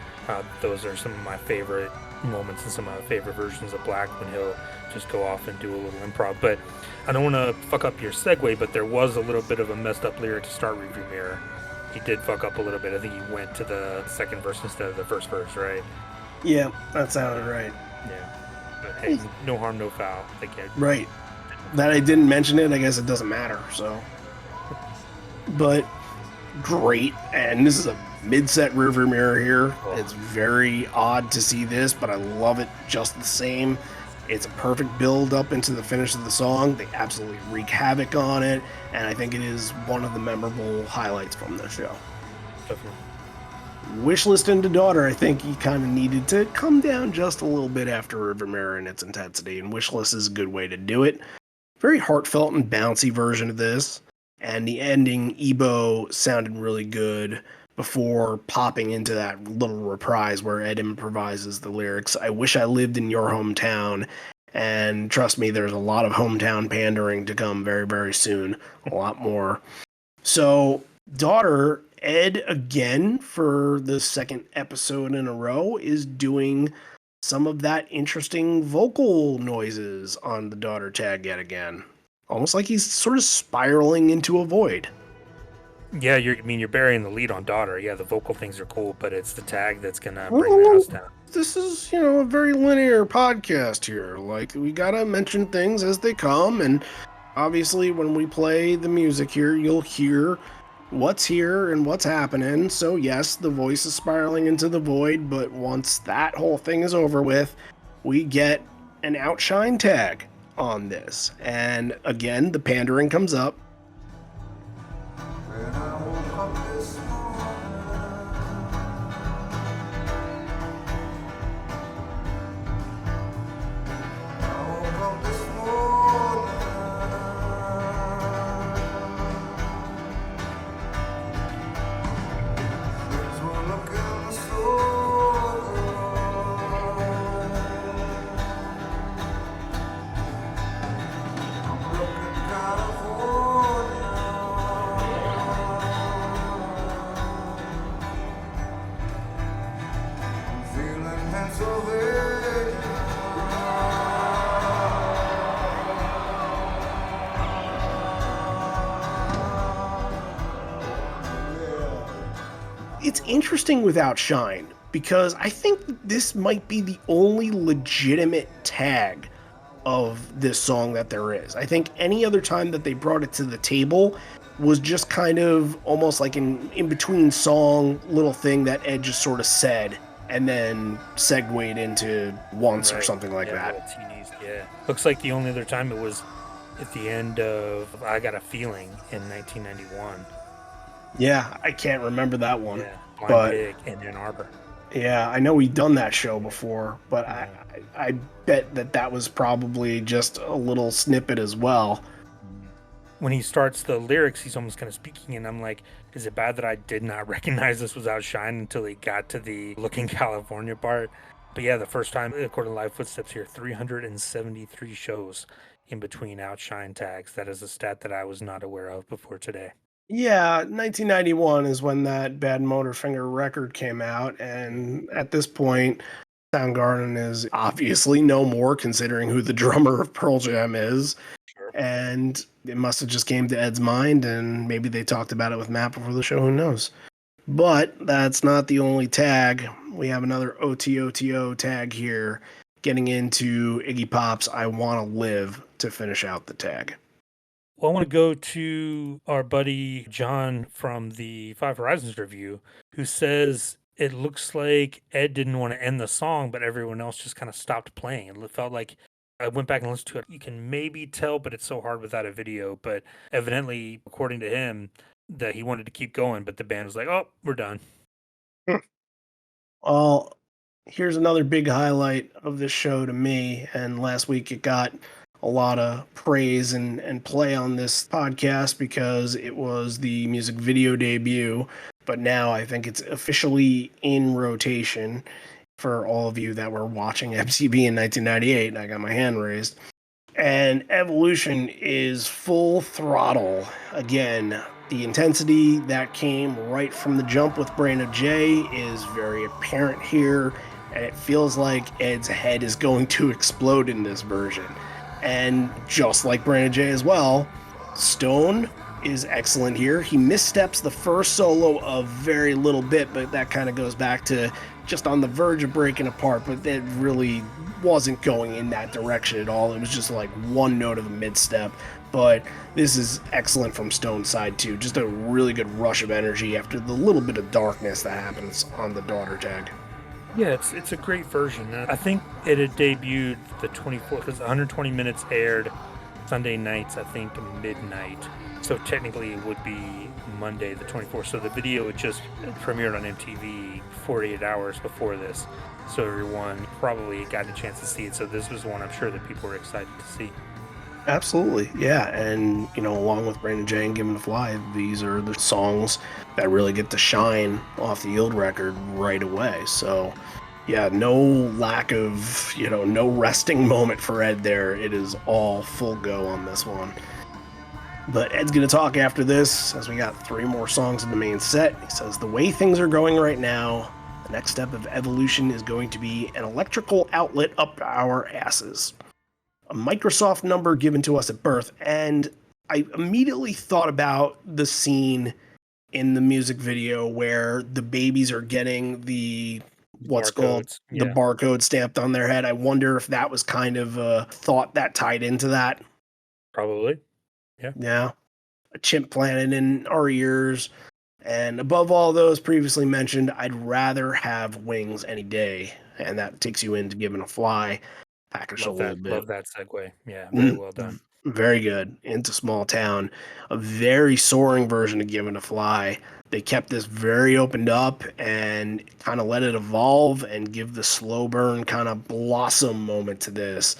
[SPEAKER 4] Those are some of my favorite moments and some of my favorite versions of Black when he'll just go off and do a little improv. But I don't want to fuck up your segue, but there was a little bit of a messed up lyric to start Rearviewmirror. He did fuck up a little bit. I think he went to the second verse instead of the first verse, right?
[SPEAKER 1] Yeah, that sounded right.
[SPEAKER 4] Yeah. But hey, no harm, no foul.
[SPEAKER 1] Right. That I didn't mention it, I guess it doesn't matter, so. But great. And this is a mid-set Rearviewmirror here.
[SPEAKER 4] Oh.
[SPEAKER 1] It's very odd to see this, but I love it just the same. It's a perfect build up into the finish of the song. They absolutely wreak havoc on it, and I think it is one of the memorable highlights from the show.
[SPEAKER 4] Definitely.
[SPEAKER 1] Wishlist into Daughter, I think he kind of needed to come down just a little bit after Rearviewmirror in its intensity, and Wishlist is a good way to do it. Very heartfelt and bouncy version of this, and the ending, Ebo, sounded really good before popping into that little reprise where Ed improvises the lyrics, I wish I lived in your hometown, and trust me, there's a lot of hometown pandering to come very, very soon. A lot more. So, Daughter, Ed, again, for the second episode in a row, is doing some of that interesting vocal noises on the Daughter tag yet again. Almost like he's sort of spiraling into a void.
[SPEAKER 4] Yeah, you're burying the lead on Daughter. Yeah, the vocal things are cool, but it's the tag that's gonna bring the house down.
[SPEAKER 1] This is, a very linear podcast here. Like, we gotta mention things as they come, and obviously when we play the music here, you'll hear what's here and what's happening. So yes, the voice is spiraling into the void, but once that whole thing is over with, we get an outshine tag on this. And again, the pandering comes up.
[SPEAKER 2] When I woke up this morning, I woke up this morning,
[SPEAKER 1] it's interesting with Outshine because I think this might be the only legitimate tag of this song that there is. I think any other time that they brought it to the table was just kind of almost like an in-between song little thing that Ed just sort of said and then segued into Once or something like that.
[SPEAKER 4] Teenies, yeah. Looks like the only other time it was at the end of I Got a Feeling in 1991.
[SPEAKER 1] Yeah, I can't remember that one.
[SPEAKER 4] Yeah, Blind
[SPEAKER 1] but
[SPEAKER 4] Pig in Ann Arbor.
[SPEAKER 1] yeah, I know we've done that show before, but I bet that was probably just a little snippet as well.
[SPEAKER 4] When he starts the lyrics, he's almost kind of speaking, and I'm like, is it bad that I did not recognize this was Outshine until he got to the Looking California part? But yeah, the first time, according to Live Footsteps here, 373 shows in between Outshine tags. That is a stat that I was not aware of before today.
[SPEAKER 1] Yeah, 1991 is when that Bad Motorfinger record came out, and at this point, Soundgarden is obviously no more, considering who the drummer of Pearl Jam is.
[SPEAKER 4] Sure.
[SPEAKER 1] And it must have just came to Ed's mind, and maybe they talked about it with Matt before the show, who knows. But that's not the only tag. We have another OTOTO tag here, getting into Iggy Pop's I Wanna Live to finish out the tag.
[SPEAKER 4] Well, I want to go to our buddy John from the Five Horizons review, who says it looks like Ed didn't want to end the song, but everyone else just kind of stopped playing. It felt like I went back and listened to it. You can maybe tell, but it's so hard without a video. But evidently, according to him, that he wanted to keep going, but the band was like, "Oh, we're done."
[SPEAKER 1] Well, here's another big highlight of this show to me, and last week it got a lot of praise and play on this podcast because it was the music video debut, but now I think it's officially in rotation for all of you that were watching MTV in 1998, and I got my hand raised. And Evolution is full throttle. Again, the intensity that came right from the jump with Brandon J is very apparent here, and it feels like Ed's head is going to explode in this version. And just like Brandon J as well, Stone is excellent here. He missteps the first solo a very little bit, but that kind of goes back to just on the verge of breaking apart, but that really wasn't going in that direction at all. It was just like one note of a mid-step. But this is excellent from Stone's side too. Just a really good rush of energy after the little bit of darkness that happens on the daughter tag.
[SPEAKER 4] Yeah, it's a great version. I think it had debuted the 24th, because 120 minutes aired Sunday nights, I think midnight. So technically it would be Monday the 24th. So the video had just premiered on MTV 48 hours before this. So everyone probably got a chance to see it. So this was one I'm sure that people were excited to see.
[SPEAKER 1] Absolutely, yeah. And, along with Brandon J and Given to Fly, these are the songs that really get to shine off the Yield record right away. So, yeah, no lack of, no resting moment for Ed there. It is all full go on this one. But Ed's going to talk after this, as we got 3 more songs in the main set. He says, the way things are going right now, the next step of evolution is going to be an electrical outlet up our asses. A Microsoft number given to us at birth, and I immediately thought about the scene in the music video where the babies are getting the barcode stamped on their head. I wonder if that was kind of a thought that tied into that.
[SPEAKER 4] Probably.
[SPEAKER 1] Yeah. A chimp planted in our ears. And above all those previously mentioned, I'd rather have wings any day. And that takes you into Given to Fly. Packaged a little bit.
[SPEAKER 4] Love that segue. Yeah, very well done.
[SPEAKER 1] Very good. Into Small Town. A very soaring version of Given to Fly. They kept this very opened up and kind of let it evolve and give the slow burn kind of blossom moment to this.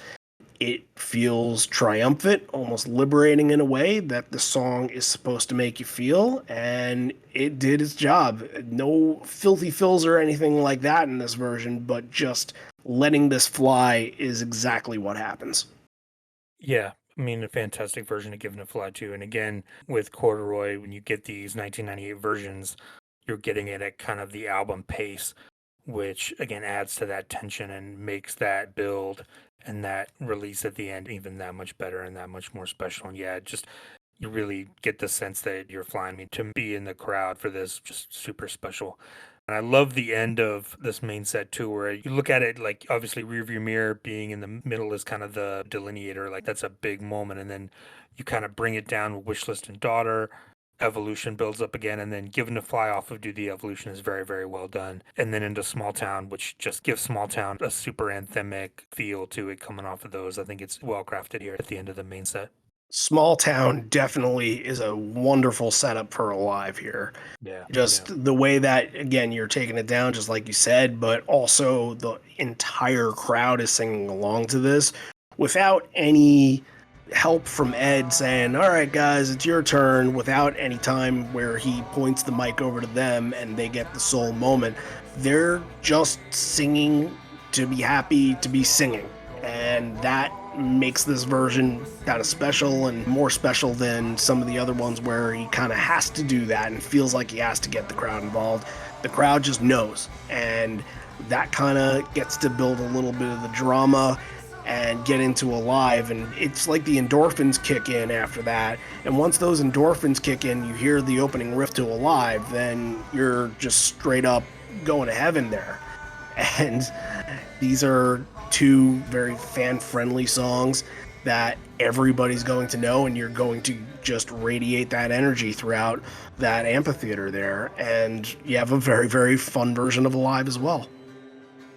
[SPEAKER 1] It feels triumphant, almost liberating in a way that the song is supposed to make you feel, and it did its job. No filthy fills or anything like that in this version, but just letting this fly is exactly what happens.
[SPEAKER 4] Yeah, I mean, a fantastic version of Given to Fly too. And again, with Corduroy, when you get these 1998 versions, you're getting it at kind of the album pace, which again adds to that tension and makes that build and that release at the end even that much better and that much more special. And yeah, just You really get the sense that you're flying me to be in the crowd for this, just super special. And I love the end of this main set too, where you look at it like obviously Rearview Mirror being in the middle is kind of the delineator, like that's a big moment. And then you kind of bring it down with Wish List and Daughter. Evolution builds up again, and then Given to Fly Off of Do the Evolution is very, very well done. And then into Small Town, which just gives Small Town a super anthemic feel to it coming off of those. I think it's well crafted here at the end of the main set.
[SPEAKER 1] Small Town definitely is a wonderful setup for Alive here.
[SPEAKER 4] Yeah.
[SPEAKER 1] Just the way that, again, you're taking it down, just like you said, but also the entire crowd is singing along to this without any help from Ed saying, all right, guys, it's your turn, without any time where he points the mic over to them and they get the sole moment. They're just singing to be happy to be singing. And that makes this version kind of special and more special than some of the other ones where he kind of has to do that and feels like he has to get the crowd involved. The crowd just knows, and that kind of gets to build a little bit of the drama and get into Alive, and it's like the endorphins kick in after that. And once those endorphins kick in, you hear the opening riff to Alive, then you're just straight up going to heaven there. And these are two very fan-friendly songs that everybody's going to know, and you're going to just radiate that energy throughout that amphitheater there. And you have a very, very fun version of Alive as well.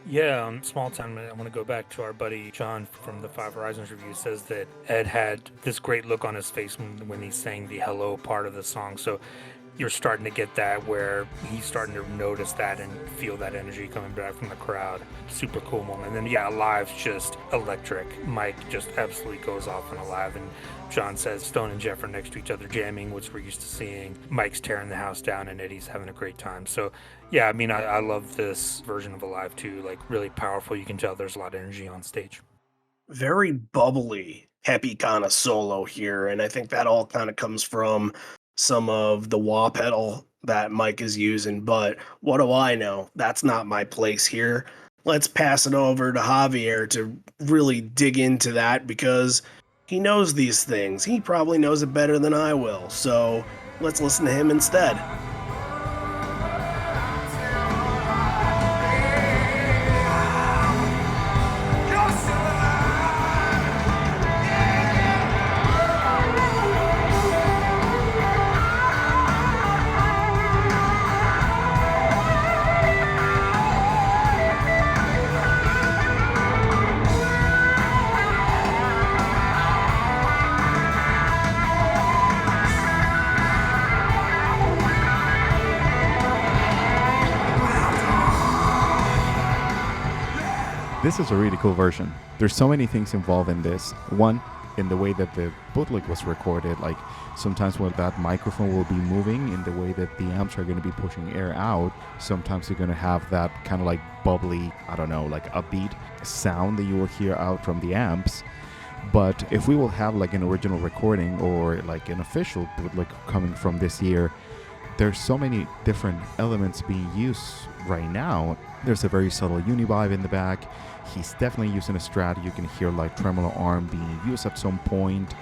[SPEAKER 4] Yeah, Small Town, I want to go back to our buddy John from the Five Horizons review, says that Ed had this great look on his face when he sang the hello part of the song. So you're starting to get that where he's starting to notice that and feel that energy coming back from the crowd. Super cool moment. And then, yeah, Alive's just electric. Mike just absolutely goes off on Alive. And John says Stone and Jeff are next to each other jamming, which we're used to seeing. Mike's tearing the house down and Eddie's having a great time. So, yeah, I mean, I love this version of Alive too. Like, really powerful. You can tell there's a lot of energy on stage.
[SPEAKER 1] Very bubbly, peppy kind of solo here. And I think that all kind of comes from some of the wah pedal that Mike is using, but what do I know? That's not my place here. Let's pass it over to Javier to really dig into that because he knows these things. He probably knows it better than I will. So let's listen to him instead.
[SPEAKER 5] This is a really cool version. There's so many things involved in this. One, in the way that the bootleg was recorded, like sometimes when that microphone will be moving in the way that the amps are going to be pushing air out, sometimes you're going to have that kind of like bubbly, I don't know, like upbeat sound that you will hear out from the amps. But if we will have like an original recording or like an official bootleg coming from this year, there's so many different elements being used right now. There's a very subtle univibe in the back. He's definitely using a Strat. You can hear like tremolo arm being used at some point.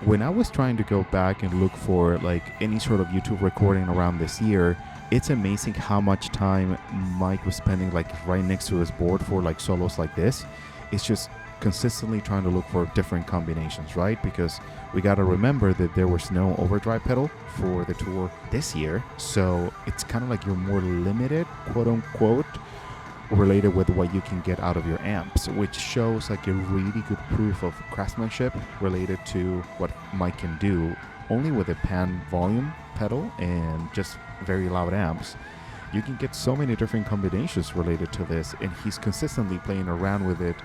[SPEAKER 5] When I was trying to go back and look for like any sort of YouTube recording around this year, it's amazing how much time Mike was spending like right next to his board for like solos like this. It's just consistently trying to look for different combinations, right? Because we got to remember that there was no overdrive pedal for the tour this year. So it's kind of like you're more limited, quote unquote, related with what you can get out of your amps, which shows like a really good proof of craftsmanship related to what Mike can do only with a pan volume pedal and just very loud amps. You can get so many different combinations related to this, and he's consistently playing around with it,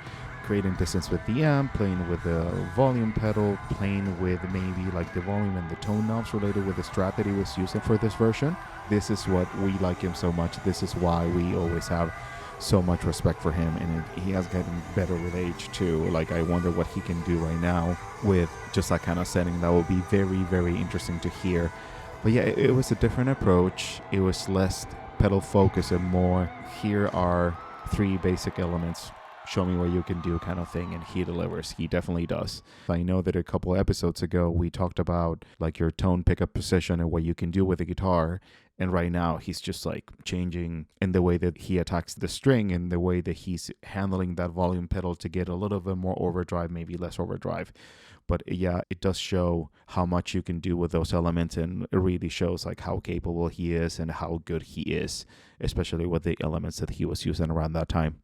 [SPEAKER 5] creating distance with the amp, playing with the volume pedal, playing with maybe like the volume and the tone knobs related with the Strat that he was using for this version. This is what we like him so much. This is why we always have so much respect for him, and he has gotten better with age too. Like, I wonder what he can do right now with just that kind of setting. That will be very, very interesting to hear. But yeah, it was a different approach. It was less pedal focus and more, here are three basic elements. show me what you can do kind of thing, and he delivers. He definitely does. I know that a couple episodes ago we talked about like your tone pickup position and what you can do with the guitar, and right now he's just like changing in the way that he attacks the string and the way that he's handling that volume pedal to get a little bit more overdrive, maybe less overdrive. But yeah, it does show how much you can do with those elements, and it really shows like how capable he is and how good he is, especially with the elements that he was using around that time.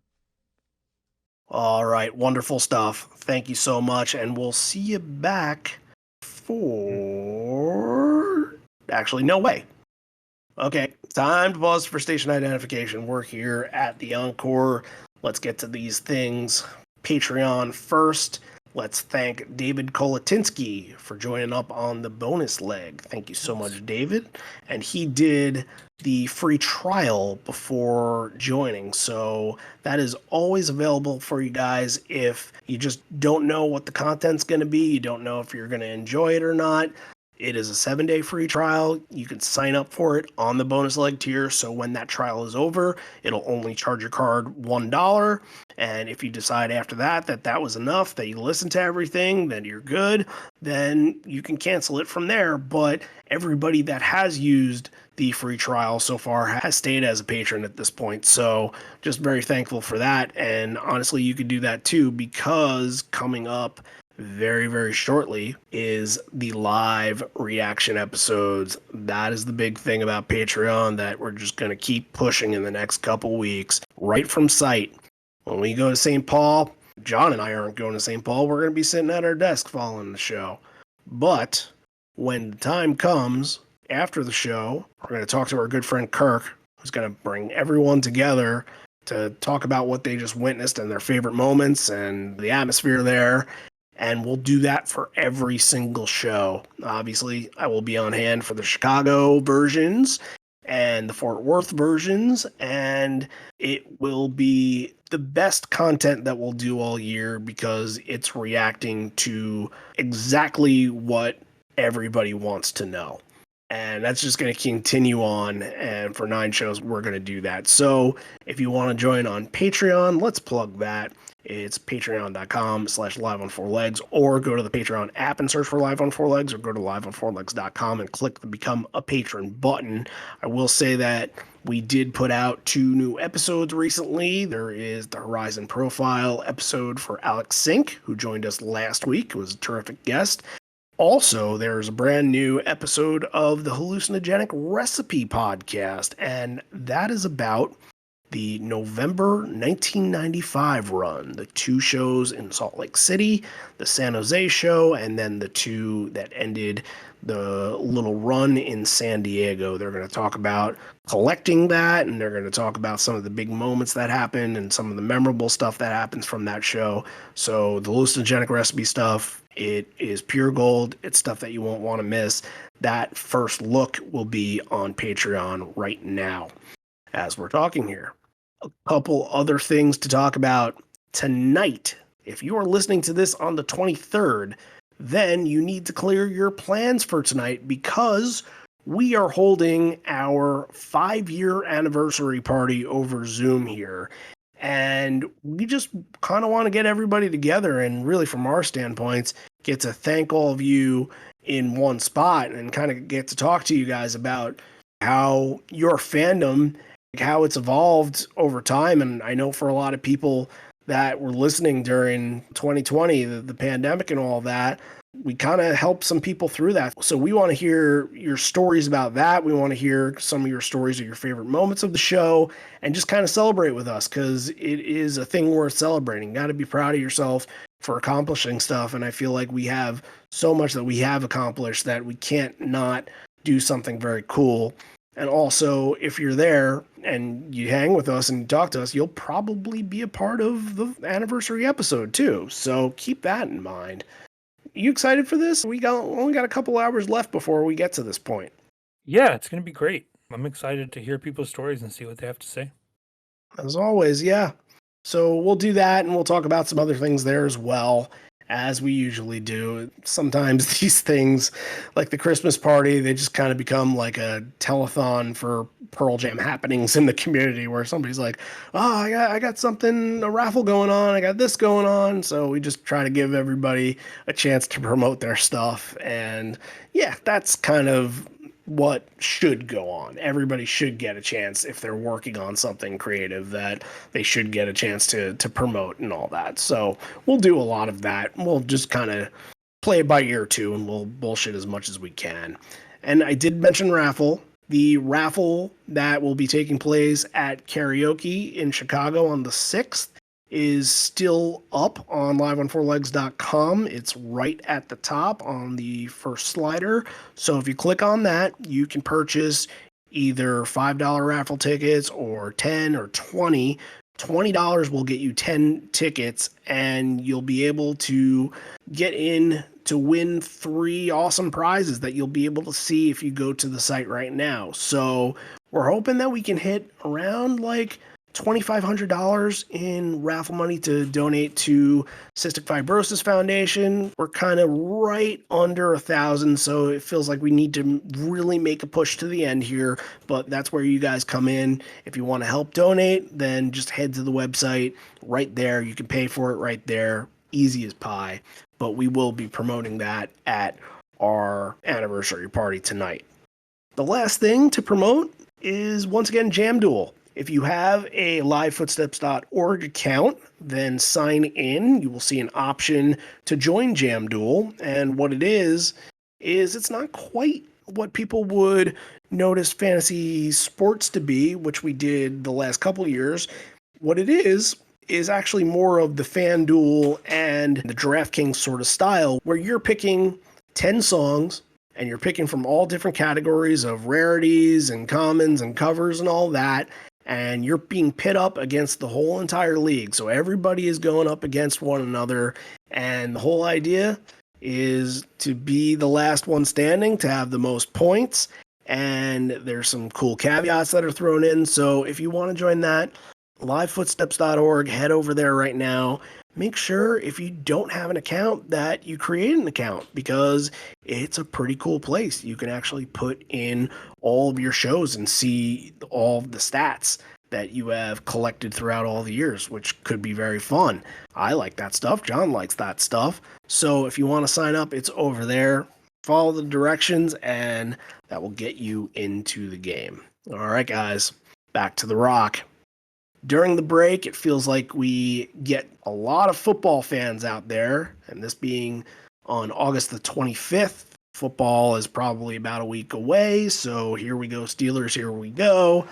[SPEAKER 1] All right, wonderful stuff. Thank you so much, and we'll see you back for... Actually, no way. Okay, time to pause for station identification. We're here at the Encore. Let's get to these things. Patreon first. Let's thank David Kolatinsky for joining up on the bonus leg. Thank you so much, David. And he did the free trial before joining, so that is always available for you guys if you just don't know what the content's going to be, you don't know if you're going to enjoy it or not. It is a 7-day free trial. You can sign up for it on the bonus leg tier, so when that trial is over, it'll only charge your card $1. And if you decide after that that was enough, that you listen to everything, then you're good, then you can cancel it from there. But everybody that has used the free trial so far has stayed as a patron at this point. So just very thankful for that. And honestly, you could do that too, because coming up very, very shortly is the live reaction episodes. That is the big thing about Patreon that we're just going to keep pushing in the next couple weeks, right from site. When we go to St. Paul, John and I aren't going to St. Paul. We're going to be sitting at our desk following the show. But when the time comes after the show, we're going to talk to our good friend Kirk, who's going to bring everyone together to talk about what they just witnessed and their favorite moments and the atmosphere there. And we'll do that for every single show. Obviously, I will be on hand for the Chicago versions and the Fort Worth versions, and it will be the best content that we'll do all year because it's reacting to exactly what everybody wants to know. And that's just going to continue on, and for 9 shows, we're going to do that. So if you want to join on Patreon, let's plug that. It's patreon.com/liveon4legs, or go to the Patreon app and search for Live on 4 Legs, or go to liveon4legs.com and click the Become a Patron button. I will say that we did put out 2 new episodes recently. There is the Horizon Profile episode for Alex Sink, who joined us last week. It was a terrific guest. Also, there's a brand new episode of the Hallucinogenic Recipe podcast, and that is about the November 1995 run, the 2 shows in Salt Lake City, the San Jose show, and then the 2 that ended the little run in San Diego. They're going to talk about collecting that, and they're going to talk about some of the big moments that happened and some of the memorable stuff that happens from that show. So the Hallucinogenic Recipe stuff, it is pure gold. It's stuff that you won't want to miss. That first look will be on Patreon right now as we're talking here. A couple other things to talk about tonight. If you are listening to this on the 23rd, then you need to clear your plans for tonight, because we are holding our 5-year anniversary party over Zoom here. And we just kind of want to get everybody together and really, from our standpoints, get to thank all of you in one spot and kind of get to talk to you guys about how your fandom, how it's evolved over time. And I know for a lot of people that were listening during 2020, the pandemic and all that, we kind of helped some people through that. So we want to hear your stories about that. We want to hear some of your stories of your favorite moments of the show and just kind of celebrate with us, because it is a thing worth celebrating. You got to be proud of yourself for accomplishing stuff. And I feel like we have so much that we have accomplished that we can't not do something very cool. And also, if you're there and you hang with us and you talk to us, you'll probably be a part of the anniversary episode too. So keep that in mind. You excited for this? We only got a couple hours left before we get to this point.
[SPEAKER 4] Yeah, it's going to be great. I'm excited to hear people's stories and see what they have to say.
[SPEAKER 1] As always, yeah. So we'll do that, and we'll talk about some other things there as well, as we usually do. Sometimes these things, like the Christmas party, they just kind of become like a telethon for Pearl Jam happenings in the community where somebody's like, oh, I got something, a raffle going on, I got this going on. So we just try to give everybody a chance to promote their stuff. And yeah, that's kind of what should go on. Everybody should get a chance if they're working on something creative, that they should get a chance to promote and all that. So we'll do a lot of that. We'll just kind of play it by ear too, and we'll bullshit as much as we can. And I did mention raffle. The raffle that will be taking place at karaoke in Chicago on the 6th is still up on liveon4legs.com. It's right at the top on the first slider. So if you click on that, you can purchase either $5 raffle tickets or 10 or 20. $20 will get you 10 tickets, and you'll be able to get in to win 3 awesome prizes that you'll be able to see if you go to the site right now. So we're hoping that we can hit around like $2,500 in raffle money to donate to Cystic Fibrosis Foundation. We're kind of right under 1,000, so it feels like we need to really make a push to the end here, but that's where you guys come in. If you want to help donate, then just head to the website right there. You can pay for it right there, easy as pie, but we will be promoting that at our anniversary party tonight. The last thing to promote is, once again, Jam Duel. If you have a livefootsteps.org account, then sign in. You will see an option to join Jam Duel. And what it is it's not quite what people would notice fantasy sports to be, which we did the last couple years. What it is actually more of the FanDuel and the DraftKings sort of style, where you're picking 10 songs, and you're picking from all different categories of rarities and commons and covers and all that. And you're being pit up against the whole entire league. So everybody is going up against one another. And the whole idea is to be the last one standing, to have the most points. And there's some cool caveats that are thrown in. So if you want to join that, livefootsteps.org, head over there right now. Make sure, if you don't have an account, that you create an account, because it's a pretty cool place. You can actually put in all of your shows and see all of the stats that you have collected throughout all the years, which could be very fun. I like that stuff. John likes that stuff. So if you want to sign up, it's over there. Follow the directions, and that will get you into the game. All right, guys, back to the rock. During the break, it feels like we get a lot of football fans out there, and this being on August the 25th, football is probably about a week away, so here we go, Steelers, here we go.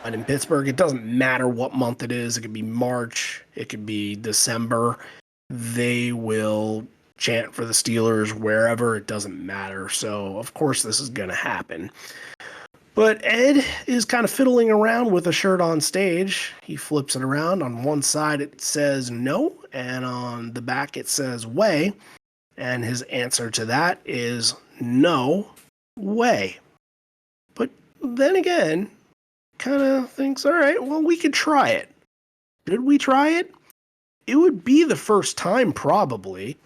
[SPEAKER 1] And in Pittsburgh, it doesn't matter what month it is. It could be March, it could be December. They will chant for the Steelers wherever, it doesn't matter. So, of course, this is going to happen. But Ed is kind of fiddling around with a shirt on stage. He flips it around. On one side, it says no, and on the back, it says way. And his answer to that is no way. But then again, kind of thinks, all right, well, we could try it. Should we try it? It would be the first time, probably.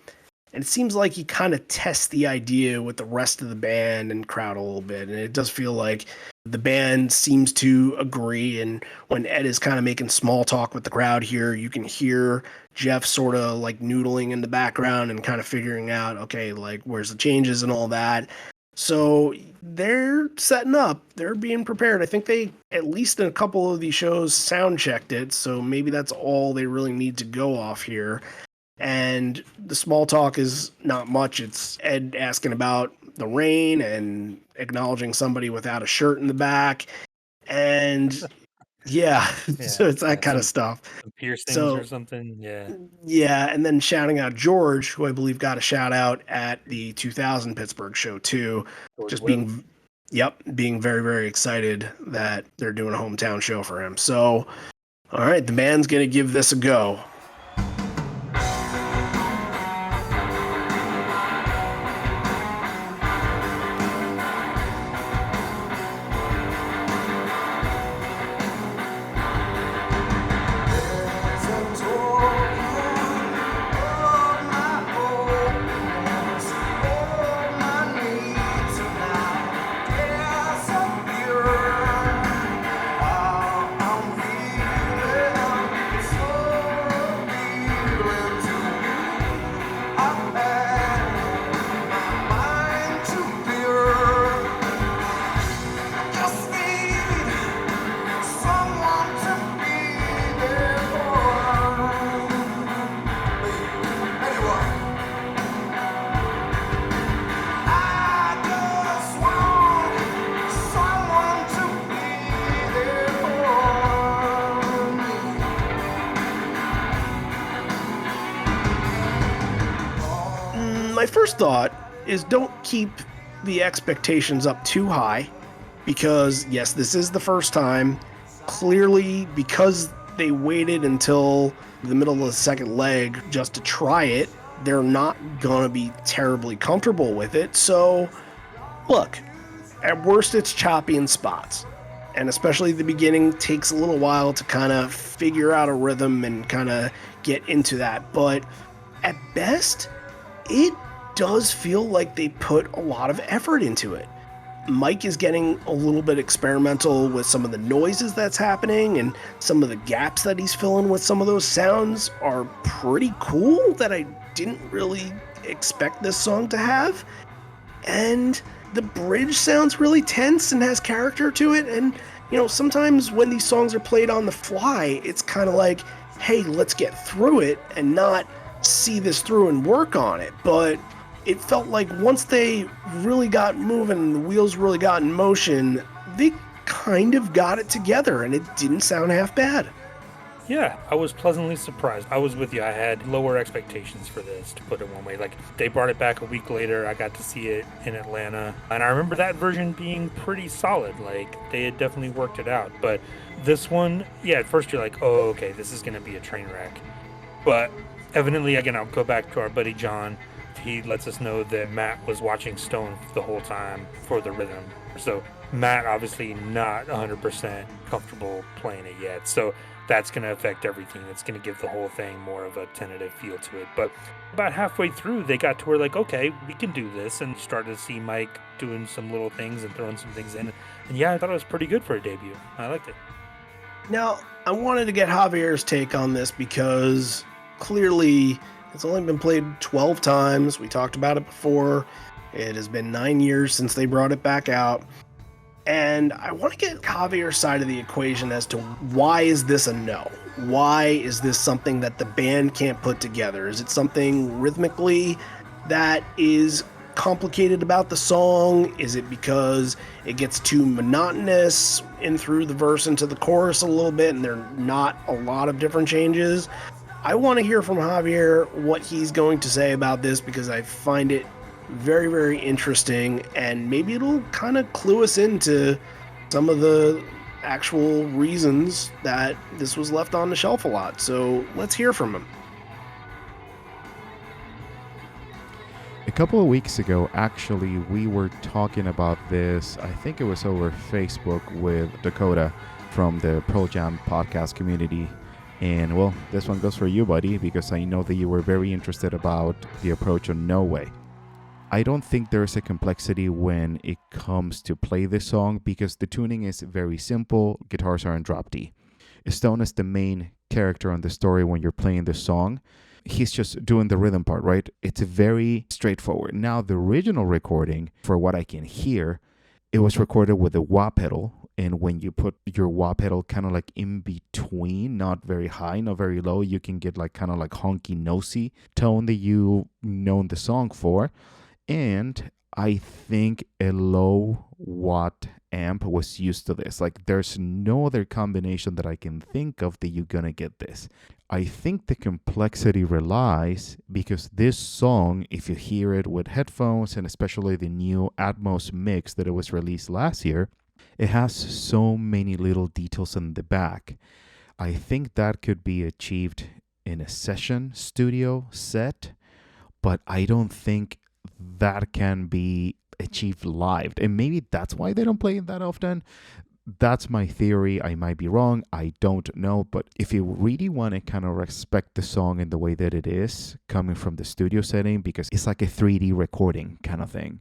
[SPEAKER 1] And it seems like he kind of tests the idea with the rest of the band and crowd a little bit. And it does feel like the band seems to agree. And when Ed is kind of making small talk with the crowd here, you can hear Jeff sort of like noodling in the background and kind of figuring out, okay, like where's the changes and all that. So they're setting up. They're being prepared. I think they, at least in a couple of these shows, sound checked it. So maybe that's all they really need to go off here. And the small talk is not much. It's Ed asking about the rain and acknowledging somebody without a shirt in the back. And yeah, so it's that kind of stuff.
[SPEAKER 4] Piercings or something.
[SPEAKER 1] Yeah. And then shouting out George, who I believe got a shout out at the 2000 Pittsburgh show too.
[SPEAKER 4] George
[SPEAKER 1] just
[SPEAKER 4] Whip.
[SPEAKER 1] being very, very excited that they're doing a hometown show for him. So, all right, the band's going to give this a go. first thought is don't keep the expectations up too high, because yes, this is the first time. Clearly, because they waited until the middle of the second leg just to try it, they're not gonna be terribly comfortable with it. So look, at worst it's choppy in spots, and especially the beginning takes a little while to kind of figure out a rhythm and kind of get into that. But at best, it does feel like they put a lot of effort into it. Mike is getting a little bit experimental with some of the noises that's happening, and some of the gaps that he's filling with some of those sounds are pretty cool that I didn't really expect this song to have. And the bridge sounds really tense and has character to it. And, sometimes when these songs are played on the fly, it's kind of like, hey, let's get through it and not see this through and work on it. But it felt like once they really got moving and the wheels really got in motion, they kind of got it together, and it didn't sound half bad.
[SPEAKER 4] Yeah, I was pleasantly surprised. I was with you. I had lower expectations for this, to put it one way. Like, they brought it back a week later. I got to see it in Atlanta, and I remember that version being pretty solid. Like, they had definitely worked it out. But this one, yeah, at first you're like, oh, okay, this is going to be a train wreck. But evidently, again, I'll go back to our buddy John. He lets us know that Matt was watching Stone the whole time for the rhythm. So Matt obviously not 100% comfortable playing it yet. So that's going to affect everything. It's going to give the whole thing more of a tentative feel to it. But about halfway through, they got to where like, okay, we can do this, and started to see Mike doing some little things and throwing some things in. And yeah, I thought it was pretty good for a debut. I liked it.
[SPEAKER 1] Now, I wanted to get Javier's take on this because clearly it's only been played 12 times. We talked about it before. It has been 9 years since they brought it back out. And I want to get Javier's side of the equation as to why is this a no? Why is this something that the band can't put together? Is it something rhythmically that is complicated about the song? Is it because it gets too monotonous in through the verse into the chorus a little bit and there are not a lot of different changes? I want to hear from Javier what he's going to say about this, because I find it very, very interesting, and maybe it'll kind of clue us into some of the actual reasons that this was left on the shelf a lot. So let's hear from him.
[SPEAKER 5] A couple of weeks ago, actually, we were talking about this. I think it was over Facebook with Dakota from the Pearl Jam podcast community. And well, this one goes for you, buddy, because I know that you were very interested about the approach on No Way. I don't think there's a complexity when it comes to play this song, because the tuning is very simple. Guitars are in drop D. Stone is the main character on the story when you're playing this song. He's just doing the rhythm part, right? It's very straightforward. Now, the original recording, for what I can hear, it was recorded with a wah pedal. And when you put your wah pedal kind of like in between, not very high, not very low, you can get like kind of like honky nosy tone that you known the song for. And I think a low watt amp was used to this. Like, there's no other combination that I can think of that you're gonna get this. I think the complexity relies because this song, if you hear it with headphones, and especially the new Atmos mix that it was released last year, it has so many little details in the back. I think that could be achieved in a session studio set, but I don't think that can be achieved live. And maybe that's why they don't play it that often. That's my theory. I might be wrong. I don't know. But if you really want to kind of respect the song in the way that it is, coming from the studio setting, because it's like a 3D recording kind of thing,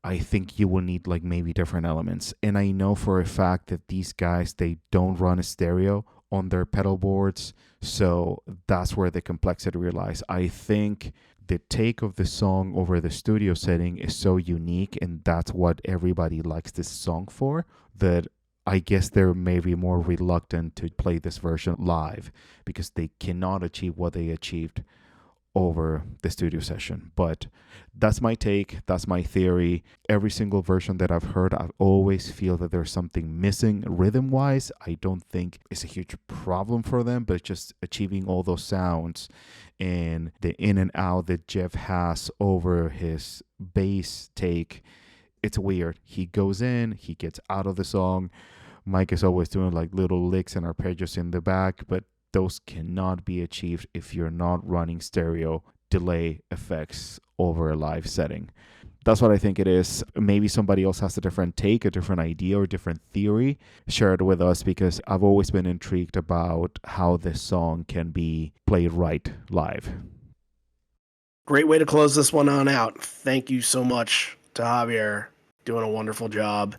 [SPEAKER 5] I think you will need like maybe different elements. And I know for a fact that these guys, they don't run a stereo on their pedal boards. So that's where the complexity relies. I think the take of the song over the studio setting is so unique, and that's what everybody likes this song for, that I guess they're maybe more reluctant to play this version live because they cannot achieve what they achieved over the studio session. But that's my take. That's my theory. Every single version that I've heard, I always feel that there's something missing rhythm-wise. I don't think it's a huge problem for them, but just achieving all those sounds and the in and out that Jeff has over his bass take, it's weird. He goes in, he gets out of the song. Mike is always doing like little licks and arpeggios in the back, but those cannot be achieved if you're not running stereo delay effects over a live setting. That's what I think it is. Maybe somebody else has a different take, a different idea, or different theory. Share it with us, because I've always been intrigued about how this song can be played right live.
[SPEAKER 1] Great way to close this one on out. Thank you so much to Javier. Doing a wonderful job.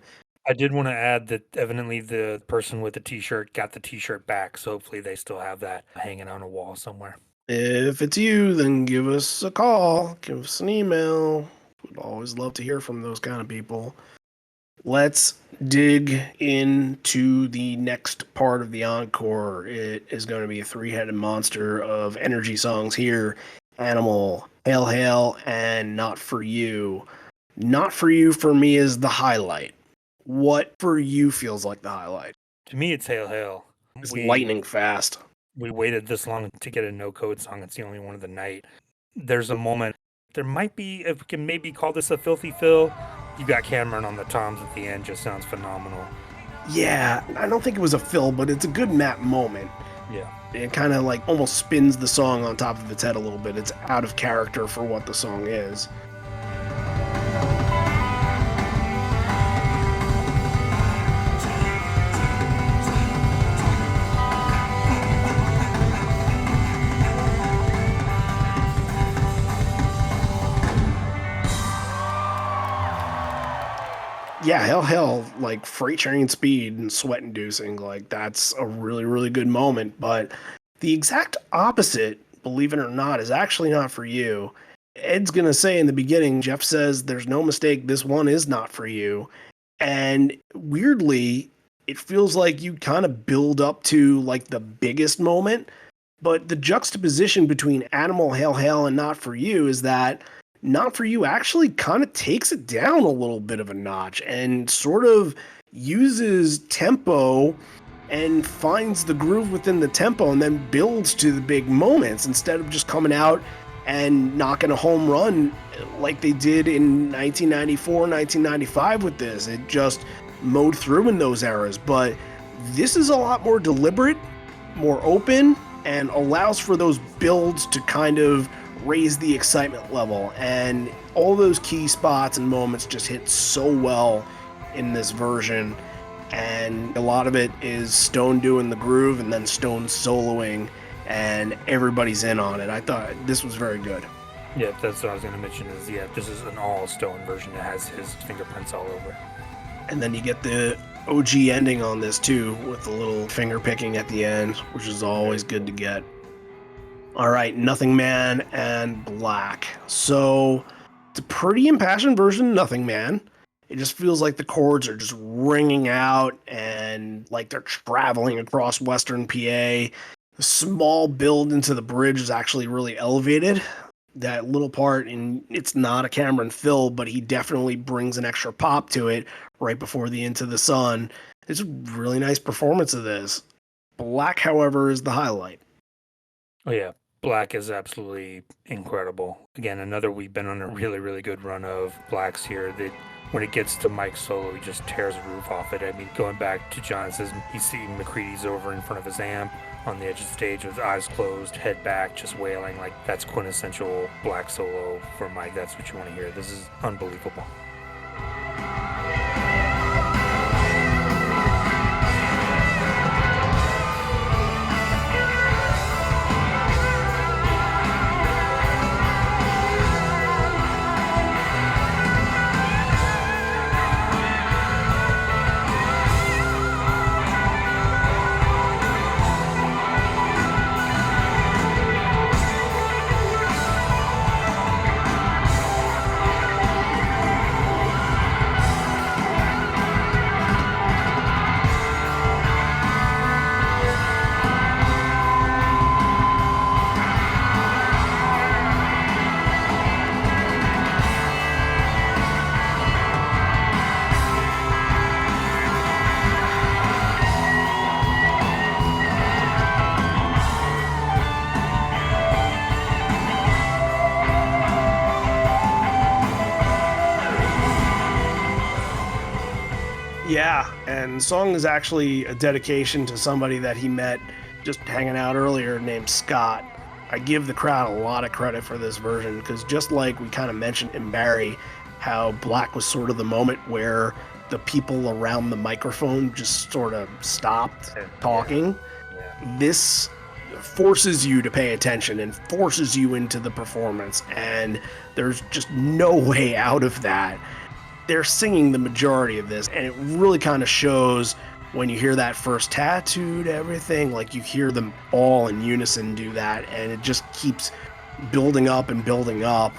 [SPEAKER 4] I did want to add that evidently the person with the t-shirt got the t-shirt back, so hopefully they still have that hanging on a wall somewhere.
[SPEAKER 1] If it's you, then give us a call, give us an email. We'd always love to hear from those kind of people. Let's dig into the next part of the encore. It is going to be a three-headed monster of energy songs here. Animal, Hail Hail, and Not For You. Not For You for me is the highlight. What for you feels like the highlight?
[SPEAKER 4] To me, it's Hail Hail.
[SPEAKER 1] It's lightning fast.
[SPEAKER 4] We waited this long to get a no-code song. It's the only one of the night. There's a moment. There might be, if we can maybe call this a filthy fill, you got Cameron on the toms at the end. Just sounds phenomenal.
[SPEAKER 1] Yeah, I don't think it was a fill, but it's a good Matt moment.
[SPEAKER 4] Yeah.
[SPEAKER 1] It kind of like almost spins the song on top of its head a little bit. It's out of character for what the song is. Yeah, hell, like freight train speed and sweat inducing, like that's a really, really good moment. But the exact opposite, believe it or not, is actually Not For You. Ed's going to say in the beginning, Jeff says, there's no mistake, this one is not for you. And weirdly, it feels like you kind of build up to like the biggest moment. But the juxtaposition between Animal, Hail Hail, and Not For You is that Not For You actually kind of takes it down a little bit of a notch and sort of uses tempo and finds the groove within the tempo and then builds to the big moments instead of just coming out and knocking a home run like they did in 1994, 1995 with this. It just mowed through in those eras. But this is a lot more deliberate, more open, and allows for those builds to kind of raise the excitement level, and all those key spots and moments just hit so well in this version. And a lot of it is Stone doing the groove and then Stone soloing, and everybody's in on it. I thought this was very good.
[SPEAKER 4] Yeah, that's what I was going to mention is, this is an all Stone version that has his fingerprints all over.
[SPEAKER 1] And then you get the OG ending on this too, with the little finger picking at the end, which is always good to get. All right, Nothing Man and Black. So it's a pretty impassioned version of Nothing Man. It just feels like the chords are just ringing out and like they're traveling across Western PA. The small build into the bridge is actually really elevated. That little part, and it's not a Cameron fill, but he definitely brings an extra pop to it right before the Into the Sun. It's a really nice performance of this. Black, however, is the highlight.
[SPEAKER 4] Oh, yeah. Black is absolutely incredible. Again, we've been on a really, really good run of Blacks here. That when it gets to Mike's solo, he just tears the roof off it. I mean, going back to John, it says he's seeing McCready's over in front of his amp on the edge of the stage with eyes closed, head back, just wailing. Like, that's quintessential Black solo for Mike. That's what you want to hear. This is unbelievable.
[SPEAKER 1] Yeah, and the song is actually a dedication to somebody that he met just hanging out earlier named Scott. I give the crowd a lot of credit for this version because just like we kind of mentioned in Barry, how Black was sort of the moment where the people around the microphone just sort of stopped talking.
[SPEAKER 4] Yeah.
[SPEAKER 1] This forces you to pay attention and forces you into the performance, and there's just no way out of that. They're singing the majority of this, and it really kind of shows when you hear that first tattooed everything, like you hear them all in unison do that, and it just keeps building up and building up,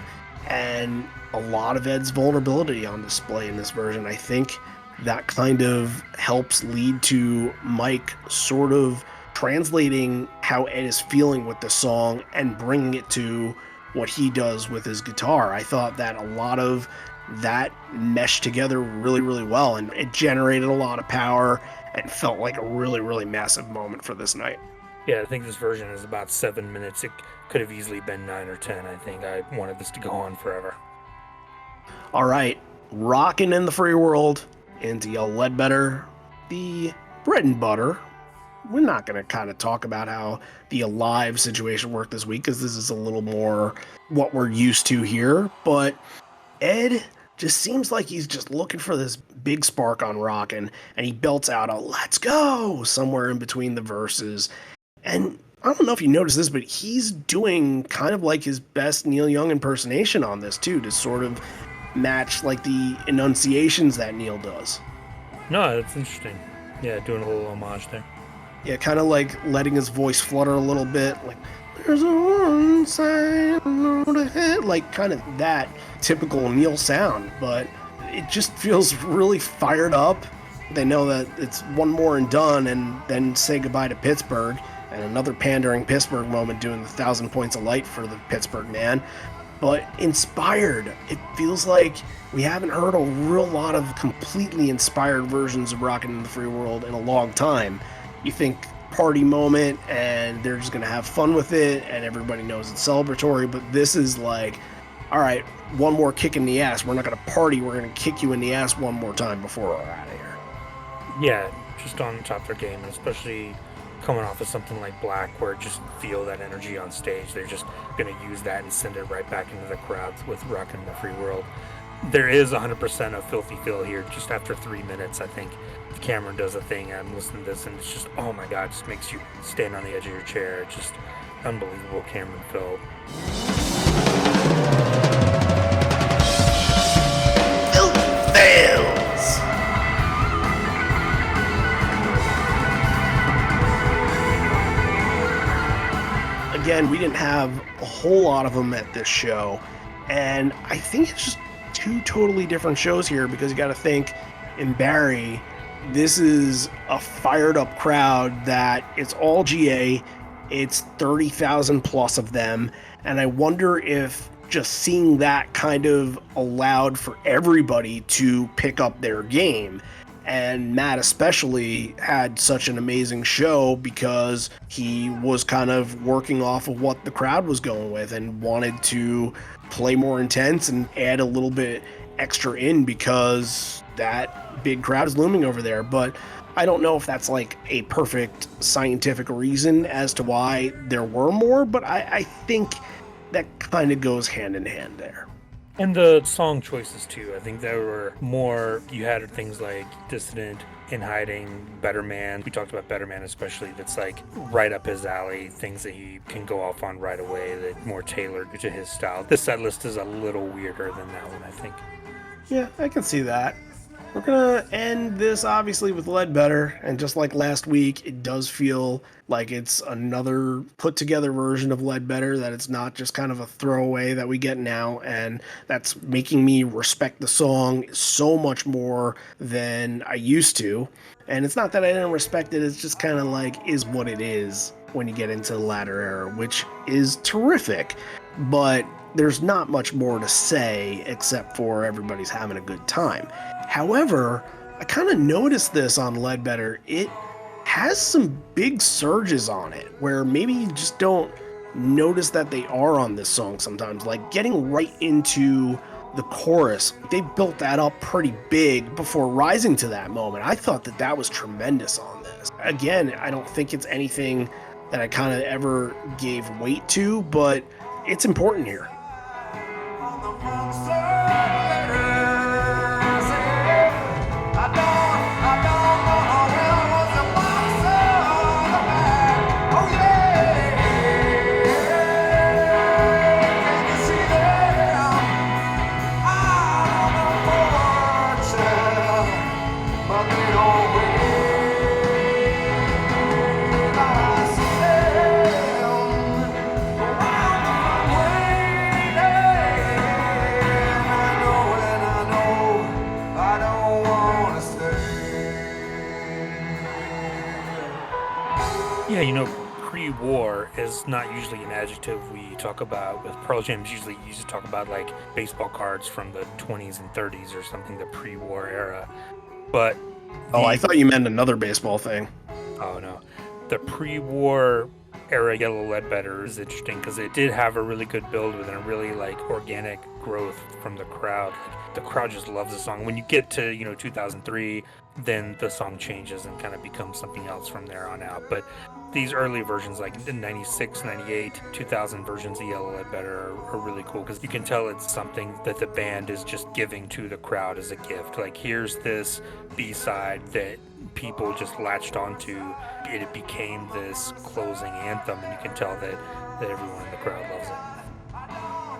[SPEAKER 1] and a lot of Ed's vulnerability on display in this version. I think that kind of helps lead to Mike sort of translating how Ed is feeling with the song and bringing it to what he does with his guitar. I thought that a lot of that meshed together really, really well, and it generated a lot of power and felt like a really, really massive moment for this night.
[SPEAKER 4] Yeah, I think this version is about 7 minutes. It could have easily been 9 or 10. I think I wanted this to go on forever.
[SPEAKER 1] All right, rocking in the free world into Yell Ledbetter, the bread and butter. We're not going to kind of talk about how the Alive situation worked this week because this is a little more what we're used to here, but Ed just seems like he's just looking for this big spark on rockin', and he belts out a "let's go" somewhere in between the verses. And I don't know if you noticed this, but he's doing kind of like his best Neil Young impersonation on this too, to sort of match like the enunciations that Neil does.
[SPEAKER 4] No, that's interesting. Yeah, doing a little homage there.
[SPEAKER 1] Yeah, kind of like letting his voice flutter a little bit, like "there's a one side road ahead," like kind of that typical Neil sound, but it just feels really fired up. They know that it's one more and done, and then say goodbye to Pittsburgh, and another pandering Pittsburgh moment doing the 1,000 points of light for the Pittsburgh man. But inspired, it feels like we haven't heard a real lot of completely inspired versions of Rockin' in the Free World in a long time. You think party moment, and they're just gonna have fun with it, and everybody knows it's celebratory, but this is like, all right, one more kick in the ass. We're not gonna party, we're gonna kick you in the ass one more time before we're out of here.
[SPEAKER 4] Yeah, just on top of their game, and especially coming off of something like Black, where just feel that energy on stage. They're just going to use that and send it right back into the crowds with Rockin' in the Free World. There is 100% of Filthy Phil here. Just after 3 minutes, I think Cameron does a thing. I'm listening to this, and it's just, oh my God, it just makes you stand on the edge of your chair. It's just unbelievable Cameron Phil.
[SPEAKER 1] Again, we didn't have a whole lot of them at this show, and I think it's just two totally different shows here, because you got to think, in Barry, this is a fired up crowd that it's all GA, it's 30,000 plus of them, and I wonder if just seeing that kind of allowed for everybody to pick up their game. And Matt especially had such an amazing show because he was kind of working off of what the crowd was going with and wanted to play more intense and add a little bit extra in because that big crowd is looming over there. But I don't know if that's like a perfect scientific reason as to why there were more, but I think that kind of goes hand in hand there.
[SPEAKER 4] And the song choices too. I think there were more. You had things like Dissident, In Hiding, Better Man. We talked about Better Man especially. That's like right up his alley. Things that he can go off on right away. That more tailored to his style. This set list is a little weirder than that one, I think.
[SPEAKER 1] Yeah, I can see that. We're gonna end this obviously with Ledbetter, and just like last week, it does feel like it's another put together version of Ledbetter, that it's not just kind of a throwaway that we get now, and that's making me respect the song so much more than I used to. And it's not that I didn't respect it, it's just kind of like is what it is when you get into the latter era, which is terrific, but there's not much more to say except for everybody's having a good time. However, I kind of noticed this on Ledbetter. It has some big surges on it where maybe you just don't notice that they are on this song sometimes. Like getting right into the chorus, they built that up pretty big before rising to that moment. I thought that that was tremendous on this. Again, I don't think it's anything that I kind of ever gave weight to, but it's important here.
[SPEAKER 4] Yeah, pre-war is not usually an adjective we talk about with Pearl Jam. Usually you used to talk about like baseball cards from the 20s and 30s or something, the pre-war era. But
[SPEAKER 1] I thought you meant another baseball thing.
[SPEAKER 4] Oh no, the pre-war era Yellow Ledbetter is interesting because it did have a really good build with a really like organic growth from the crowd. Like, the crowd just loves the song. When you get to 2003, then the song changes and kind of becomes something else from there on out. But these early versions, like the 96, 98, 2000 versions of Yellow Ledbetter are really cool because you can tell it's something that the band is just giving to the crowd as a gift. Like, here's this B-side that people just latched onto. It became this closing anthem, and you can tell that everyone in the crowd loves it.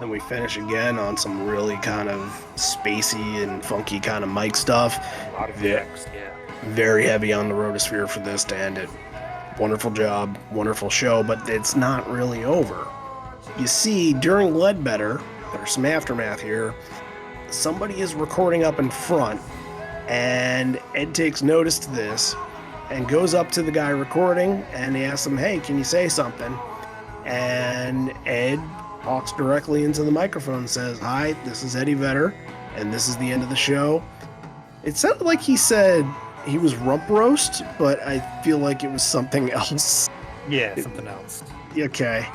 [SPEAKER 1] And we finish again on some really kind of spacey and funky kind of mic stuff.
[SPEAKER 4] A lot of effects, yeah.
[SPEAKER 1] Very heavy on the rotosphere for this to end it. Wonderful job, wonderful show, but it's not really over. You see, during Ledbetter, there's some aftermath here. Somebody is recording up in front, and Ed takes notice to this and goes up to the guy recording, and he asks him, "Hey, can you say something?" And Ed talks directly into the microphone and says, "Hi, this is Eddie Vedder, and this is the end of the show." It sounded like he said he was rump roast, but I feel like it was something else.
[SPEAKER 4] Yeah, something else.
[SPEAKER 1] Okay.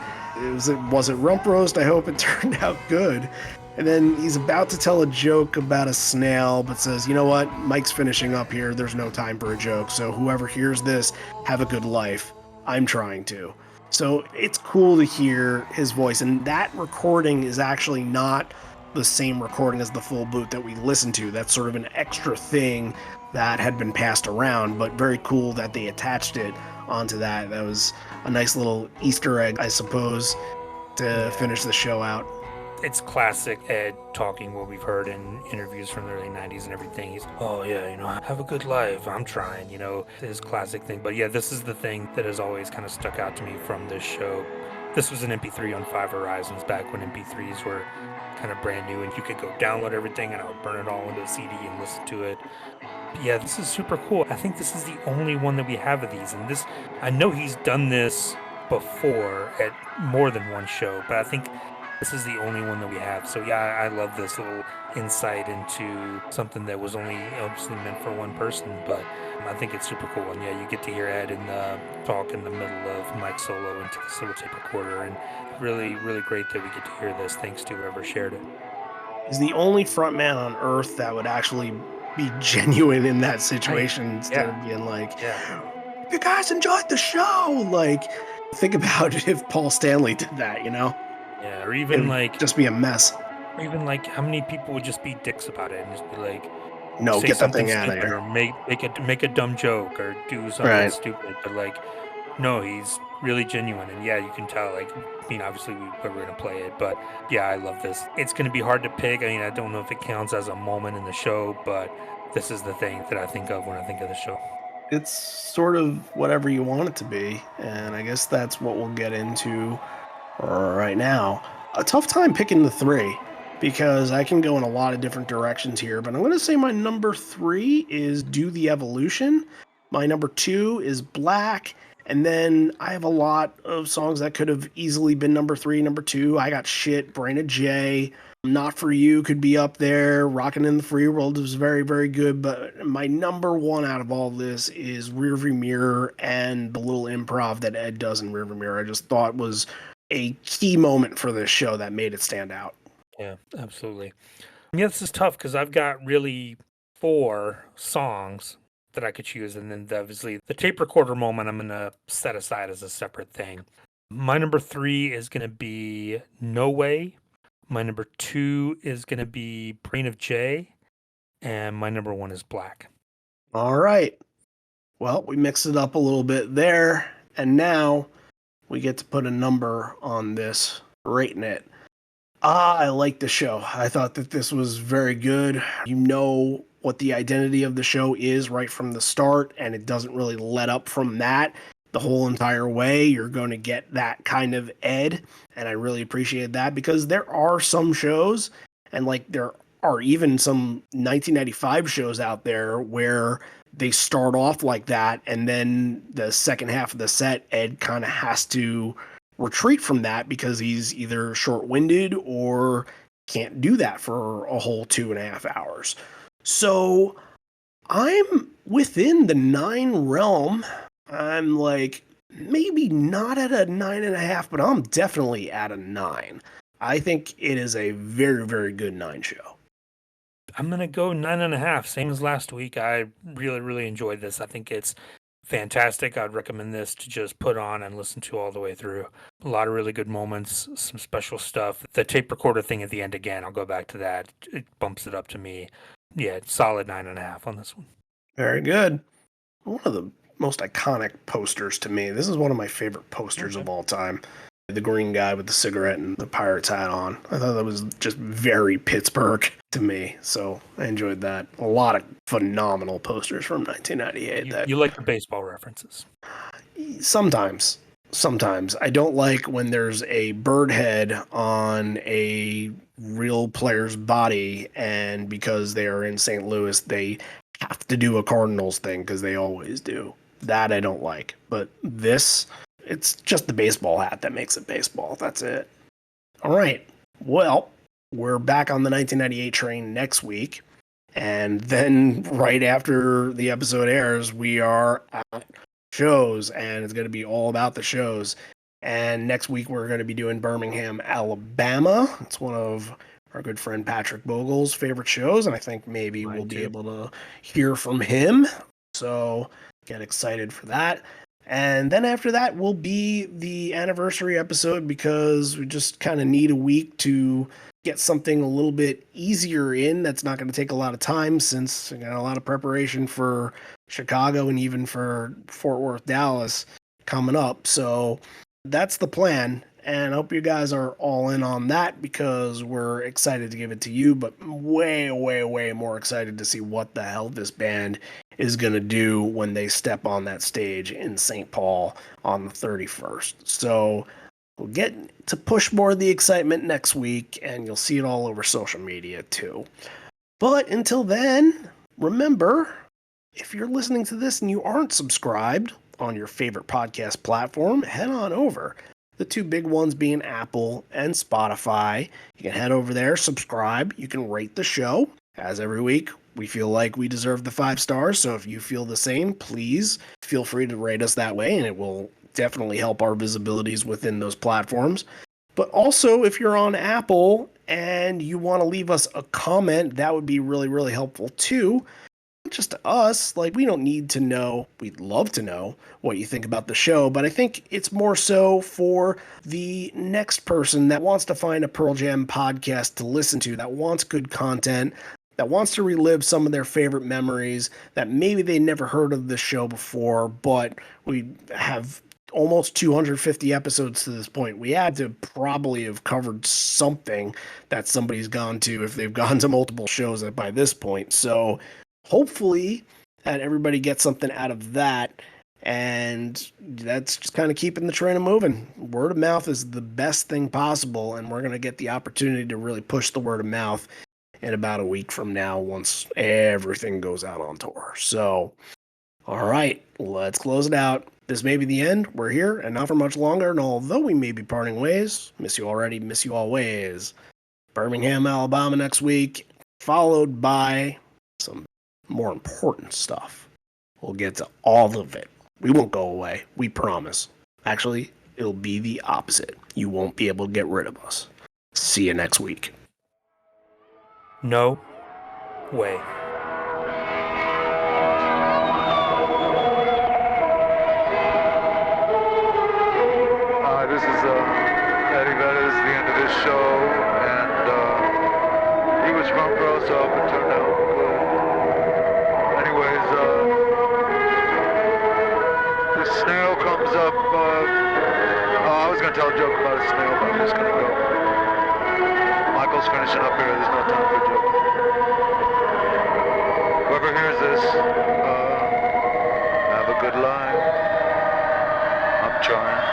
[SPEAKER 1] Was it rump roast? I hope it turned out good. And then he's about to tell a joke about a snail, but says, "You know what? Mike's finishing up here. There's no time for a joke. So whoever hears this, have a good life. I'm trying to." So it's cool to hear his voice. And that recording is actually not the same recording as the full boot that we listened to. That's sort of an extra thing that had been passed around, but very cool that they attached it onto that. That was a nice little Easter egg, I suppose, to finish the show out.
[SPEAKER 4] It's classic Ed talking what we've heard in interviews from the early 90s and everything. He's, "Oh yeah, have a good life. I'm trying," his classic thing. But yeah, this is the thing that has always kind of stuck out to me from this show. This was an MP3 on 5 Horizons back when MP3s were kind of brand new and you could go download everything and I would burn it all into a CD and listen to it. But yeah, this is super cool. I think this is the only one that we have of these. And this, I know he's done this before at more than one show, but I think this is the only one that we have. So yeah, I love this little insight into something that was only obviously meant for one person, but I think it's super cool. And yeah, you get to hear Ed in the talk in the middle of Mike's solo into this little tape recorder, and really, really great that we get to hear this. Thanks to whoever shared it.
[SPEAKER 1] He's the only frontman on earth that would actually be genuine in that situation instead of being like, "You guys enjoyed the show." Like, think about it if Paul Stanley did that,
[SPEAKER 4] Yeah, or even
[SPEAKER 1] It'd just be a mess.
[SPEAKER 4] Or even like how many people would just be dicks about it and just be like,
[SPEAKER 1] "No,
[SPEAKER 4] say
[SPEAKER 1] get that
[SPEAKER 4] something
[SPEAKER 1] thing out of
[SPEAKER 4] stupid,
[SPEAKER 1] here."
[SPEAKER 4] or make a dumb joke or do something stupid. But like, no, he's really genuine, and yeah, you can tell. Like, obviously we're gonna play it, but yeah, I love this. It's gonna be hard to pick. I don't know if it counts as a moment in the show, but this is the thing that I think of when I think of the show.
[SPEAKER 1] It's sort of whatever you want it to be, and I guess that's what we'll get into right now. A tough time picking the 3 because I can go in a lot of different directions here, but I'm going to say my number 3 is Do the Evolution. My number 2 is Black, and then I have a lot of songs that could have easily been number 3, number 2. I Got Shit, Brain of J, Not For You could be up there. Rockin' in the Free World was very, very good, but my number 1 out of all this is Rearviewmirror and the little improv that Ed does in Rearviewmirror. I just thought was a key moment for this show that made it stand out.
[SPEAKER 4] Yeah, absolutely. Yeah, this is tough because I've got really 4 songs that I could choose, and then obviously the tape recorder moment I'm going to set aside as a separate thing. My number 3 is going to be No Way. My number 2 is going to be Brain of J. And my number 1 is Black.
[SPEAKER 1] All right. Well, we mixed it up a little bit there, and now we get to put a number on this, rating it. I like the show. I thought that this was very good. You know what the identity of the show is right from the start, and it doesn't really let up from that the whole entire way. You're going to get that kind of ed, and I really appreciate that because there are some shows, and like there are even some 1995 shows out there where they start off like that, and then the second half of the set, Ed kind of has to retreat from that because he's either short-winded or can't do that for a whole 2.5 hours. So I'm within the 9 realm. I'm like maybe not at a 9.5, but I'm definitely at a 9. I think it is a very, very good 9 show.
[SPEAKER 4] I'm going to go 9.5, same as last week. I really, really enjoyed this. I think it's fantastic. I'd recommend this to just put on and listen to all the way through. A lot of really good moments, some special stuff. The tape recorder thing at the end, again, I'll go back to that. It bumps it up to me. Yeah, solid 9.5 on this one.
[SPEAKER 1] Very good. One of the most iconic posters to me. This is one of my favorite posters of all time. The green guy with the cigarette and the Pirates hat on. I thought that was just very Pittsburgh to me. So I enjoyed that. A lot of phenomenal posters from 1998.
[SPEAKER 4] You like the baseball references?
[SPEAKER 1] Sometimes. I don't like when there's a bird head on a real player's body, and because they are in St. Louis, they have to do a Cardinals thing because they always do. That I don't like. But this, it's just the baseball hat that makes it baseball. That's it. All right. Well, we're back on the 1998 train next week. And then right after the episode airs, we are at shows, and it's going to be all about the shows. And next week, we're going to be doing Birmingham, Alabama. It's one of our good friend Patrick Bogle's favorite shows, and I think maybe we'll be able to hear from him. So get excited for that. And then after that will be the anniversary episode because we just kind of need a week to get something a little bit easier in. That's not going to take a lot of time since we got a lot of preparation for Chicago and even for Fort Worth, Dallas coming up. So that's the plan. And I hope you guys are all in on that because we're excited to give it to you, but way, way, way more excited to see what the hell this band is going to do when they step on that stage in St. Paul on the 31st. So we'll get to push more of the excitement next week, and you'll see it all over social media too. But until then, remember, if you're listening to this and you aren't subscribed on your favorite podcast platform, head on over. The 2 big ones being Apple and Spotify. You can head over there, subscribe. You can rate the show. As every week, we feel like we deserve the 5 stars. So if you feel the same, please feel free to rate us that way, and it will definitely help our visibilities within those platforms. But also, if you're on Apple and you want to leave us a comment, that would be really, really helpful too. Just to us, like, we don't need to know, we'd love to know what you think about the show, but I think it's more so for the next person that wants to find a Pearl Jam podcast to listen to, that wants good content, that wants to relive some of their favorite memories, that maybe they never heard of this show before, but we have almost 250 episodes to this point. We had to probably have covered something that somebody's gone to if they've gone to multiple shows by this point. So hopefully that everybody gets something out of that, and that's just kind of keeping the train moving. Word of mouth is the best thing possible, and we're going to get the opportunity to really push the word of mouth in about a week from now once everything goes out on tour. So, all right, let's close it out. This may be the end. We're here, and not for much longer, and although we may be parting ways, miss you already, miss you always. Birmingham, Alabama next week, followed by some more important stuff. We'll get to all of it. We won't go away. We promise. Actually, it'll be the opposite. You won't be able to get rid of us. See you next week.
[SPEAKER 4] No way.
[SPEAKER 6] This is Eddie Vedder. This is the end of this show, and he was front row, so it turned out good. Anyways, the snail comes up. I was gonna tell a joke about a snail, but I'm just gonna go. Michael's finishing up here. There's no time for a joke. Whoever hears this, have a good line. I'm trying.